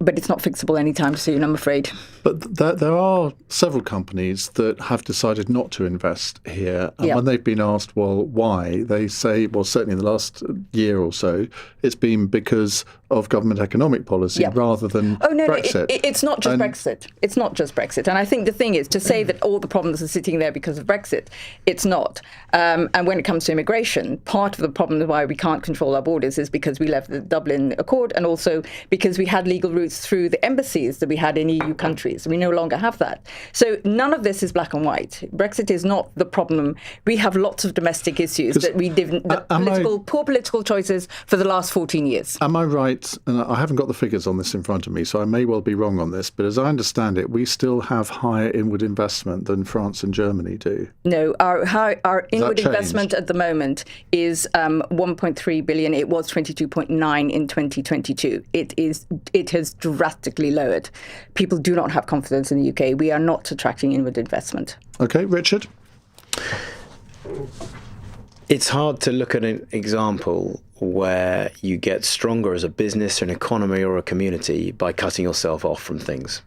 But it's not fixable anytime soon, I'm afraid. But there are several companies that have decided not to invest here. And when they've been asked, well, why, they say, well, certainly in the last year or so, it's been because of government economic policy rather than Brexit. It's not just Brexit. It's not just Brexit. And I think the thing is to say that all the problems are sitting there because of Brexit, it's not. And when it comes to immigration, part of the problem why we can't control our borders is because we left the Dublin Accord, and also because we had legal routes through the embassies that we had in EU countries. We no longer have that. So none of this is black and white. Brexit is not the problem. We have lots of domestic issues that we didn't, poor political choices for the last 14 years. Am I right it, and I haven't got the figures on this in front of me, so I may well be wrong on this, but as I understand it, we still have higher inward investment than France and Germany do. No, our inward investment at the moment is 1.3 billion. It was 22.9 in 2022. It has drastically lowered. People do not have confidence in the UK. We are not attracting inward investment. Okay, Richard? It's hard to look at an example where you get stronger as a business, an economy, or a community by cutting yourself off from things.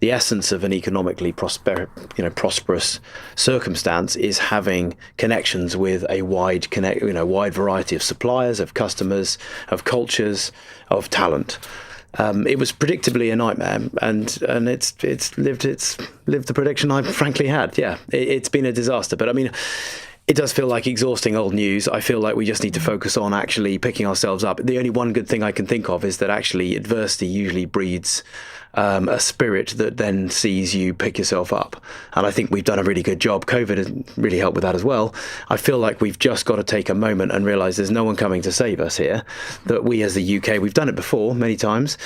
The essence of an economically prosperous circumstance is having connections with a wide variety of suppliers, of customers, of cultures, of talent. It was predictably a nightmare, and it's lived the prediction I frankly had. Yeah, it's been a disaster. But I mean, it does feel like exhausting old news. I feel like we just need to focus on actually picking ourselves up. The only one good thing I can think of is that actually adversity usually breeds a spirit that then sees you pick yourself up. And I think we've done a really good job. COVID has really helped with that as well. I feel like we've just got to take a moment and realise there's no one coming to save us here, that we as the UK, we've done it before many times.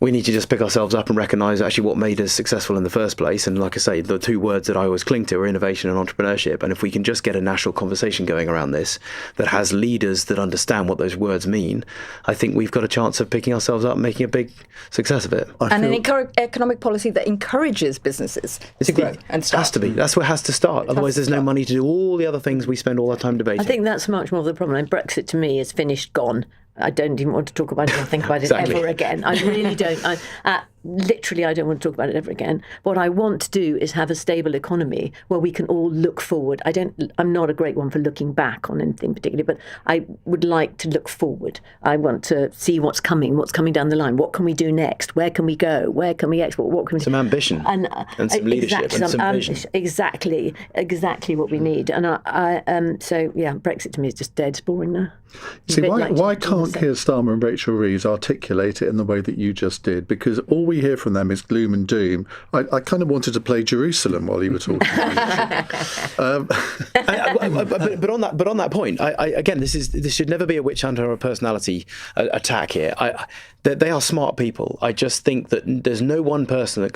We need to just pick ourselves up and recognise actually what made us successful in the first place. And like I say, the two words that I always cling to are innovation and entrepreneurship. And if we can just get a national conversation going around this that has leaders that understand what those words mean, I think we've got a chance of picking ourselves up and making a big success of it. And an economic policy that encourages businesses to grow and start. Has to be. That's where it has to start. Otherwise, there's no money to do all the other things we spend all our time debating. I think that's much more of the problem. And Brexit, to me, is finished, gone. I don't even want to talk about it or think about it ever again. I really don't. Literally, I don't want to talk about it ever again. What I want to do is have a stable economy where we can all look forward. I'm not a great one for looking back on anything particularly, but I would like to look forward. I want to see what's coming down the line. What can we do next? Where can we go? Where can we export? What can we do? Some ambition and some leadership and some vision. Exactly what we need. And so Brexit to me is just dead. It's boring now. See, why can't Keir Starmer and Rachel Reeves articulate it in the way that you just did? Because all we hear from them is gloom and doom. I kind of wanted to play Jerusalem while you were talking. But on that point, again, this should never be a witch hunt or a personality attack here. They are smart people. I just think that there's no one person that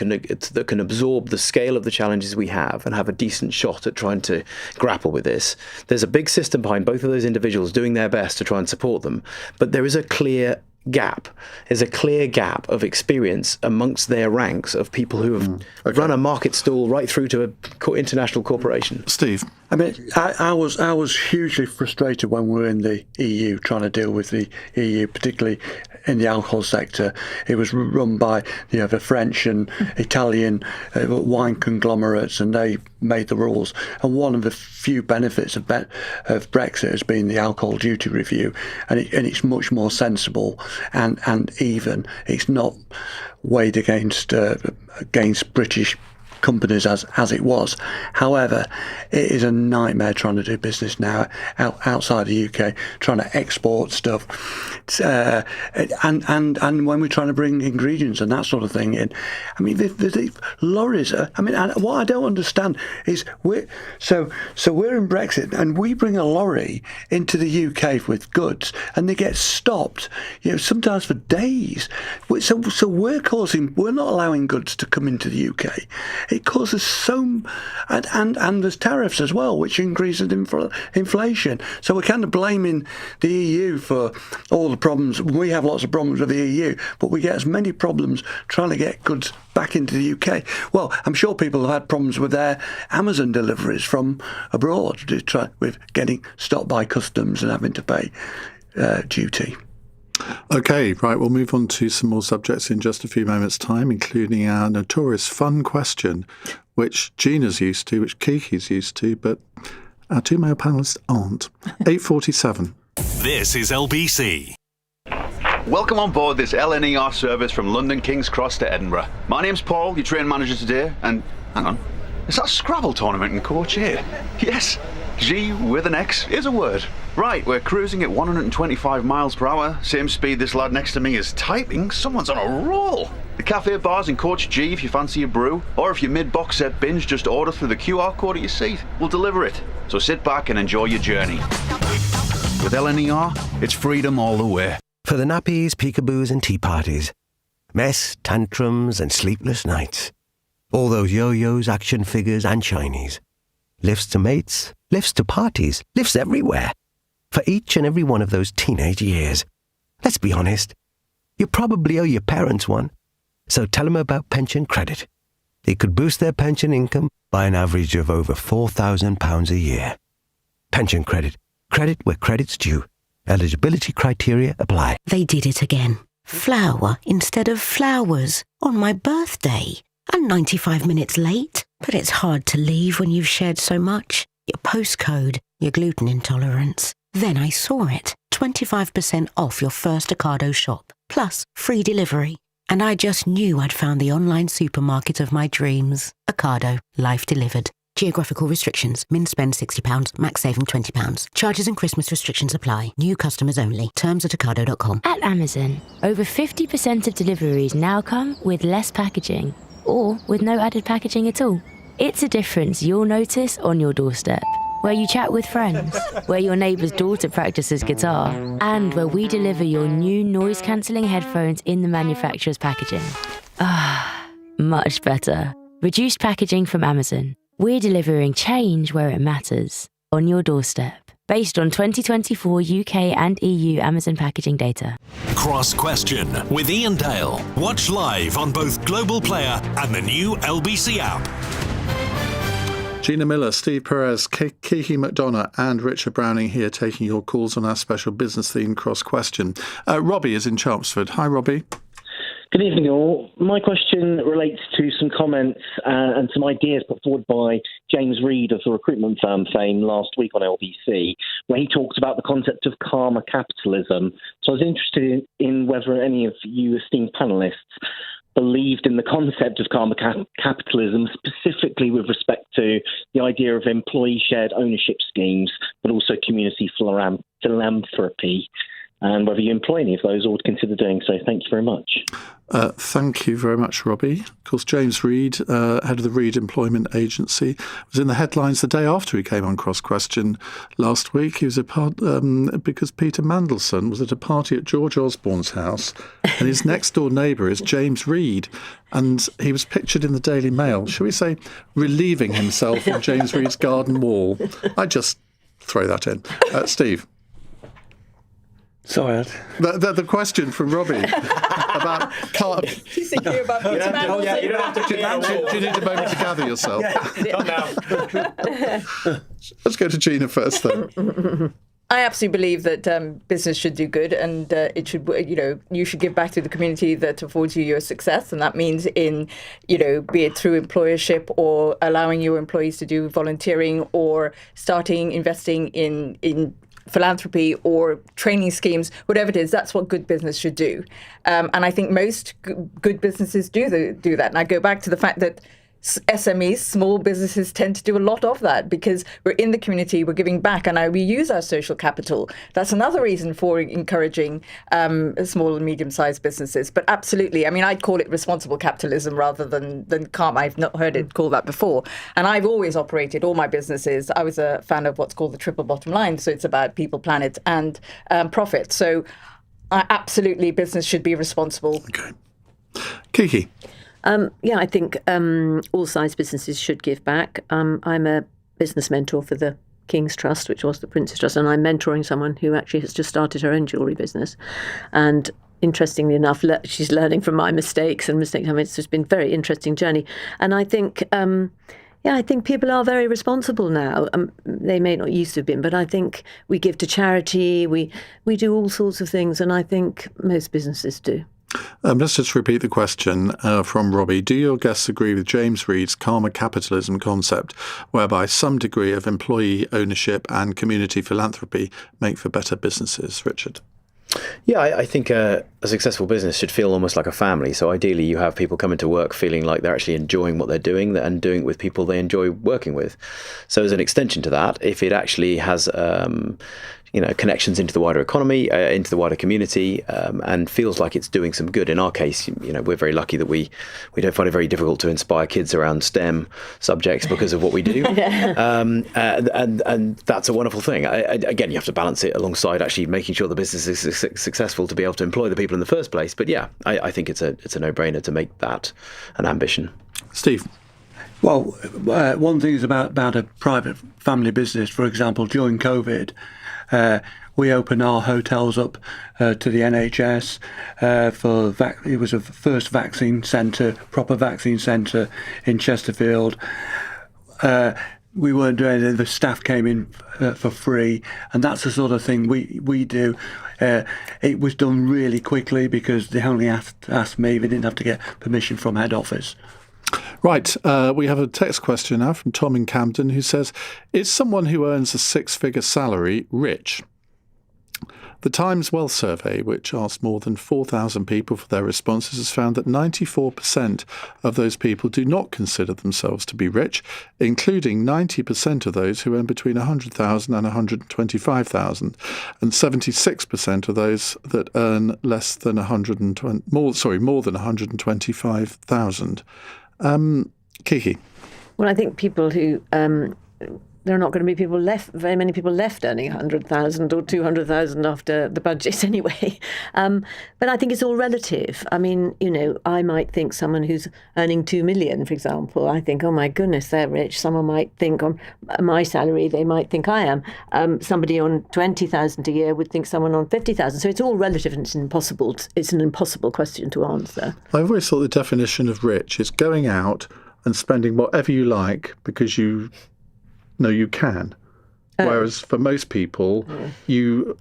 can absorb the scale of the challenges we have and have a decent shot at trying to grapple with this. There's a big system behind both of those individuals doing their best to try and support them, but there is a clear gap. There's a clear gap of experience amongst their ranks of people who have run a market stall right through to an international corporation. Steve? I mean, I was hugely frustrated when we were in the EU trying to deal with the EU, particularly in the alcohol sector. It was run by the French and Italian wine conglomerates, and they made the rules. And one of the few benefits of Brexit has been the alcohol duty review, and it's much more sensible and even. It's not weighed against British companies as it was. However, it is a nightmare trying to do business now outside the UK, trying to export stuff, and when we're trying to bring ingredients and that sort of thing in. I mean, the lorries are. I mean, and what I don't understand is we're in Brexit and we bring a lorry into the UK with goods and they get stopped, sometimes for days. So we're not allowing goods to come into the UK. It causes and there's tariffs as well, which increases inflation. So we're kind of blaming the EU for all the problems. We have lots of problems with the EU, but we get as many problems trying to get goods back into the UK. Well, I'm sure people have had problems with their Amazon deliveries from abroad with getting stopped by customs and having to pay duty. Okay, right, we'll move on to some more subjects in just a few moments' time, including our notorious fun question, which Gina's used to, which Kiki's used to, but our two male panellists aren't. 8:47. This is LBC. Welcome on board this LNER service from London King's Cross to Edinburgh. My name's Paul, your train manager today, and hang on, is that a Scrabble tournament in coach here? Yes, G with an X is a word. Right, we're cruising at 125 miles per hour, same speed this lad next to me is typing. Someone's on a roll. The cafe bar's in coach G if you fancy a brew, or if you're mid-box set binge, just order through the QR code at your seat. We'll deliver it. So sit back and enjoy your journey. With LNER, it's freedom all the way. For the nappies, peekaboos and tea parties. Mess, tantrums and sleepless nights. All those yo-yos, action figures and shinies. Lifts to mates, lifts to parties, lifts everywhere. For each and every one of those teenage years. Let's be honest. You probably owe your parents one. So tell them about pension credit. It could boost their pension income by an average of over £4,000 a year. Pension credit. Credit where credit's due. Eligibility criteria apply. They did it again. Flower instead of flowers on my birthday. And 95 minutes late. But it's hard to leave when you've shared so much. Your postcode, your gluten intolerance. Then I saw it. 25% off your first Ocado shop. Plus free delivery. And I just knew I'd found the online supermarket of my dreams. Ocado. Life delivered. Geographical restrictions. Min spend £60. Max saving £20. Charges and Christmas restrictions apply. New customers only. Terms at ocado.com. At Amazon, over 50% of deliveries now come with less packaging. Or with no added packaging at all. It's a difference you'll notice on your doorstep. Where you chat with friends, where your neighbour's daughter practices guitar, and where we deliver your new noise-cancelling headphones in the manufacturer's packaging. Ah, much better. Reduced packaging from Amazon. We're delivering change where it matters, on your doorstep. Based on 2024 UK and EU Amazon packaging data. Cross Question with Iain Dale. Watch live on both Global Player and the new LBC app. Gina Miller, Steve Perez, Kiki McDonough and Richard Browning here taking your calls on our special business-themed Cross Question. Robbie is in Chelmsford. Hi, Robbie. Good evening, all. My question relates to some comments and some ideas put forward by James Reed of the recruitment firm fame last week on LBC, where he talked about the concept of karma capitalism. So I was interested in whether any of you esteemed panellists believed in the concept of karma capitalism, specifically with respect to the idea of employee shared ownership schemes, but also community philanthropy, and whether you employ any of those or would consider doing so. Thank you very much. Thank you very much, Robbie. Of course, James Reed, head of the Reed Employment Agency, was in the headlines the day after he came on Cross Question last week. He was because Peter Mandelson was at a party at George Osborne's house, and his next-door neighbour is James Reed, and he was pictured in the Daily Mail, shall we say, relieving himself on James Reed's garden wall. I just throw that in. Steve? Sorry. The question from Robbie about He's thinking about Peter Mandelson. Yeah, you don't have to do you need a moment to gather yourself? Let's go to Gina first, then. I absolutely believe that business should do good, and it should, you should give back to the community that affords you your success, and that means in, be it through employership or allowing your employees to do volunteering or starting investing in philanthropy or training schemes, whatever it is. That's what good business should do, and I think most good businesses do that. And I go back to the fact that SMEs, small businesses, tend to do a lot of that because we're in the community, we're giving back, and we use our social capital. That's another reason for encouraging small and medium-sized businesses. But absolutely, I mean, I'd call it responsible capitalism rather than karma. I've not heard it called that before. And I've always operated all my businesses. I was a fan of what's called the triple bottom line. So it's about people, planet, and profit. So absolutely, business should be responsible. Okay. Kiki? I think all size businesses should give back. I'm a business mentor for the King's Trust, which was the Prince's Trust, and I'm mentoring someone who actually has just started her own jewellery business. And interestingly enough, she's learning from my mistakes and mistakes. I mean, it's just been a very interesting journey. And I think, I think people are very responsible now. They may not used to have been, but I think we give to charity, we do all sorts of things, and I think most businesses do. Let's just repeat the question from Robbie. Do your guests agree with James Reed's karma capitalism concept, whereby some degree of employee ownership and community philanthropy make for better businesses? Richard? Yeah, I think a successful business should feel almost like a family. So ideally you have people coming to work feeling like they're actually enjoying what they're doing and doing it with people they enjoy working with. So as an extension to that, if it actually has connections into the wider economy, into the wider community, and feels like it's doing some good. In our case, we're very lucky that we don't find it very difficult to inspire kids around STEM subjects because of what we do. And that's a wonderful thing. Again, you have to balance it alongside actually making sure the business is successful to be able to employ the people in the first place. But yeah, I think it's a no-brainer to make that an ambition. Steve? Well, one thing is about a private family business. For example, during COVID, we opened our hotels up to the NHS it was a first vaccine centre, proper vaccine centre in Chesterfield. We weren't doing anything. The staff came in for free, and that's the sort of thing we do. It was done really quickly because they only asked me. They didn't have to get permission from head office. Right, we have a text question now from Tom in Camden who says, is someone who earns a six-figure salary rich? The Times Wealth Survey, which asked more than 4,000 people for their responses, has found that 94% of those people do not consider themselves to be rich, including 90% of those who earn between 100,000 and 125,000, and 76% of those that earn more than 125,000. Kiki? Well, I think people who... there are not going to be very many people left earning 100,000 or 200,000 after the budget anyway. But I think it's all relative. I mean, I might think someone who's earning 2 million, for example, I think, oh my goodness, they're rich. Someone might think on my salary, they might think I am. Somebody on 20,000 a year would think someone on 50,000. So it's all relative, and it's an impossible question to answer. I've always thought the definition of rich is going out and spending whatever you like because you can. Whereas for most people, you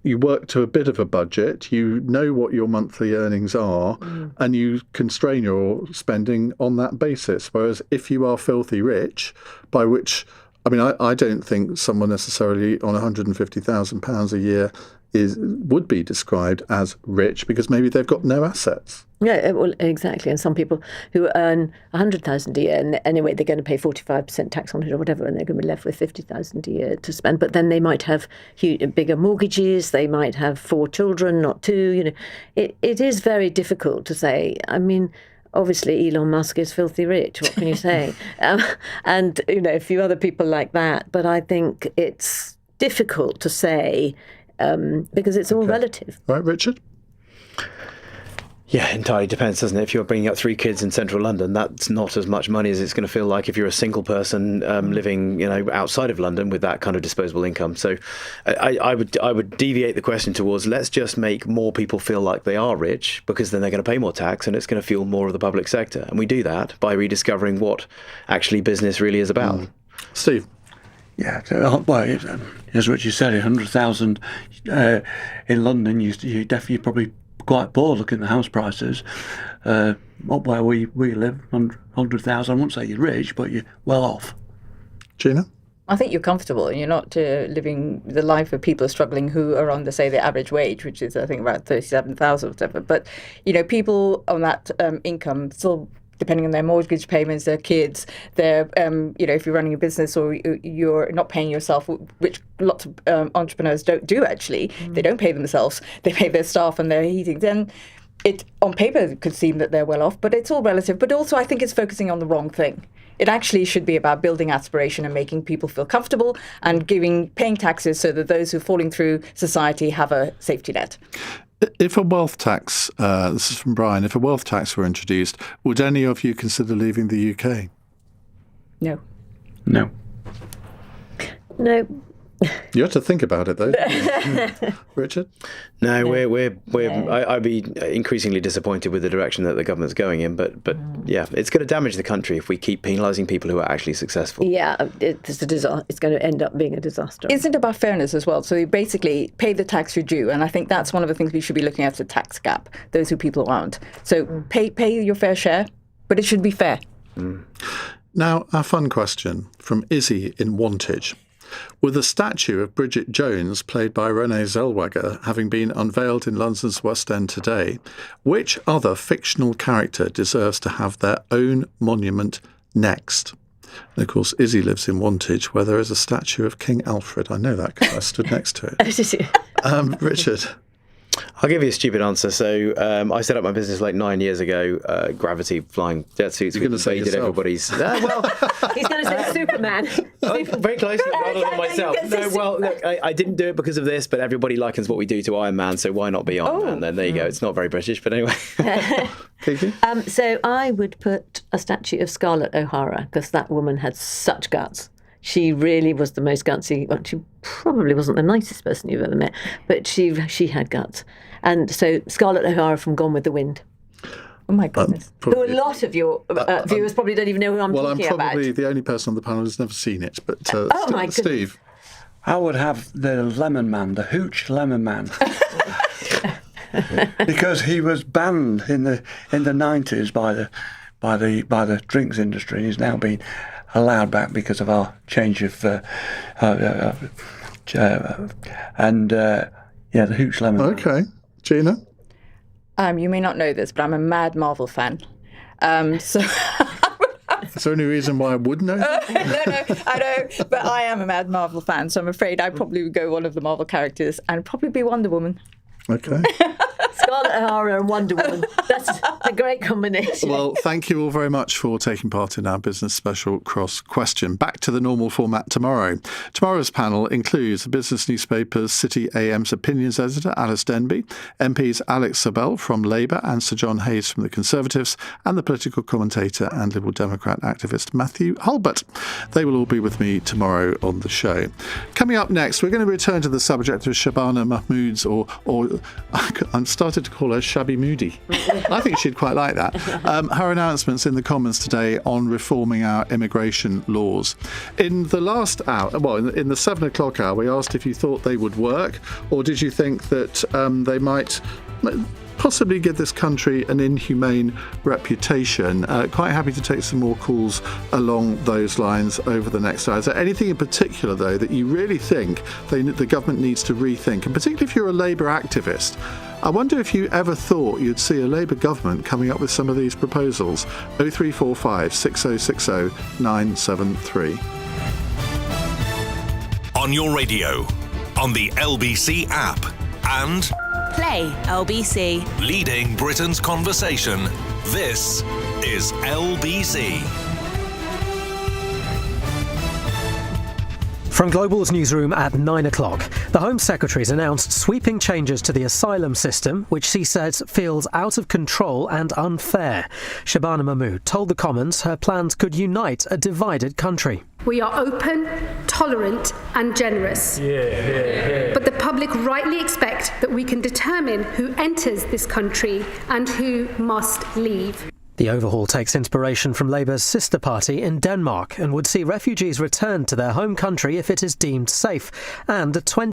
work to a bit of a budget, you know what your monthly earnings are, and you constrain your spending on that basis. Whereas if you are filthy rich, by which, I don't think someone necessarily on £150,000 a year would be described as rich because maybe they've got no assets. Yeah, well, exactly. And some people who earn 100,000 a year, and anyway, they're going to pay 45% tax on it or whatever, and they're going to be left with 50,000 a year to spend. But then they might have bigger mortgages. They might have 4 children, not 2. It is very difficult to say. I mean, obviously, Elon Musk is filthy rich. What can you say? And a few other people like that. But I think it's difficult to say. Because it's all relative. Right, Richard? Yeah, entirely depends, doesn't it? If you're bringing up 3 kids in central London, that's not as much money as it's going to feel like if you're a single person living, outside of London with that kind of disposable income. So I would deviate the question towards let's just make more people feel like they are rich, because then they're going to pay more tax and it's going to fuel more of the public sector. And we do that by rediscovering what actually business really is about. Steve? Yeah, well, as Richard said, 100,000 in London, you definitely probably quite bored looking at the house prices. Where we live, 100,000, I wouldn't say you're rich, but you're well off. Gina? I think you're comfortable and you're not living the life of people struggling who are on, the average wage, which is, I think, about 37,000 or whatever. But, people on that income still, depending on their mortgage payments, their kids, their, if you're running a business or you're not paying yourself, which lots of entrepreneurs don't do actually. They don't pay themselves. They pay their staff and their heating. Then it, on paper, it could seem that they're well off, but it's all relative. But also, I think it's focusing on the wrong thing. It actually should be about building aspiration and making people feel comfortable and paying taxes so that those who are falling through society have a safety net. If a wealth tax, this is from Brian, if a wealth tax were introduced, would any of you consider leaving the UK? No. No. No. You have to think about it, though. Richard? No, I'd be increasingly disappointed with the direction that the government's going in. But yeah, it's going to damage the country if we keep penalising people who are actually successful. Yeah, it's a disaster. It's going to end up being a disaster. Isn't it about fairness as well? So you basically pay the tax you're due, and I think that's one of the things we should be looking at, the tax gap. Those who people aren't. So pay your fair share, but it should be fair. Now, our fun question from Izzy in Wantage. With a statue of Bridget Jones, played by Renée Zellweger, having been unveiled in London's West End today, which other fictional character deserves to have their own monument next? And of course, Izzy lives in Wantage, where there is a statue of King Alfred. I know that because I stood next to it. Richard? I'll give you a stupid answer. So I set up my business like 9 years ago. Gravity flying jet suits. You're going to say yourself. Everybody's. He's going to say Superman. Very close, rather than myself. No, well, look, I didn't do it because of this, but everybody likens what we do to Iron Man, so why not be Iron Man? Then there you go. It's not very British, but anyway. Kiki? So I would put a statue of Scarlett O'Hara, because that woman had such guts. She really was the most gutsy. Well, she probably wasn't the nicest person you've ever met, but she had guts. And so Scarlett O'Hara from Gone with the Wind. Oh my goodness. Who a lot of your viewers probably don't even know who I'm talking about. Well, I'm probably the only person on the panel who's never seen it, but my goodness. Steve. I would have the Lemon Man, the Hooch Lemon Man. Because he was banned in the 90s by the drinks industry. He's now been allowed back because of our change of the Hooch Lemon. Okay, Gina. You may not know this, but I'm a mad Marvel fan. So is there any reason why I would know? No, I know, but I am a mad Marvel fan, so I'm afraid I probably would go one of the Marvel characters and probably be Wonder Woman. Okay. Scarlett O'Hara and Wonder Woman. That's a great combination. Well, thank you all very much for taking part in our business special Cross Question. Back to the normal format tomorrow. Tomorrow's panel includes the business newspapers City AM's opinions editor Alice Denby, MPs Alex Sabel from Labour and Sir John Hayes from the Conservatives, and the political commentator and Liberal Democrat activist Matthew Hulbert. They will all be with me tomorrow on the show. Coming up next, we're going to return to the subject of Shabana Mahmood's or I'm started to call her Shabby Moody. I think she'd quite like that. Her announcements in the Commons today on reforming our immigration laws. In the last hour, in the 7 o'clock hour, we asked if you thought they would work, or did you think that they might possibly give this country an inhumane reputation. Quite happy to take some more calls along those lines over the next hour. Is there anything in particular, though, that you really think the government needs to rethink? And particularly if you're a Labour activist, I wonder if you ever thought you'd see a Labour government coming up with some of these proposals. 0345 6060 973. On your radio, on the LBC app, and Play LBC. leading Britain's conversation. This is LBC. From Global's newsroom at 9 o'clock, the Home Secretary's announced sweeping changes to the asylum system, which she says feels out of control and unfair. Shabana Mahmood told the Commons her plans could unite a divided country. We are open, tolerant and generous. But the public rightly expect that we can determine who enters this country and who must leave. The overhaul takes inspiration from Labour's sister party in Denmark and would see refugees returned to their home country if it is deemed safe, and a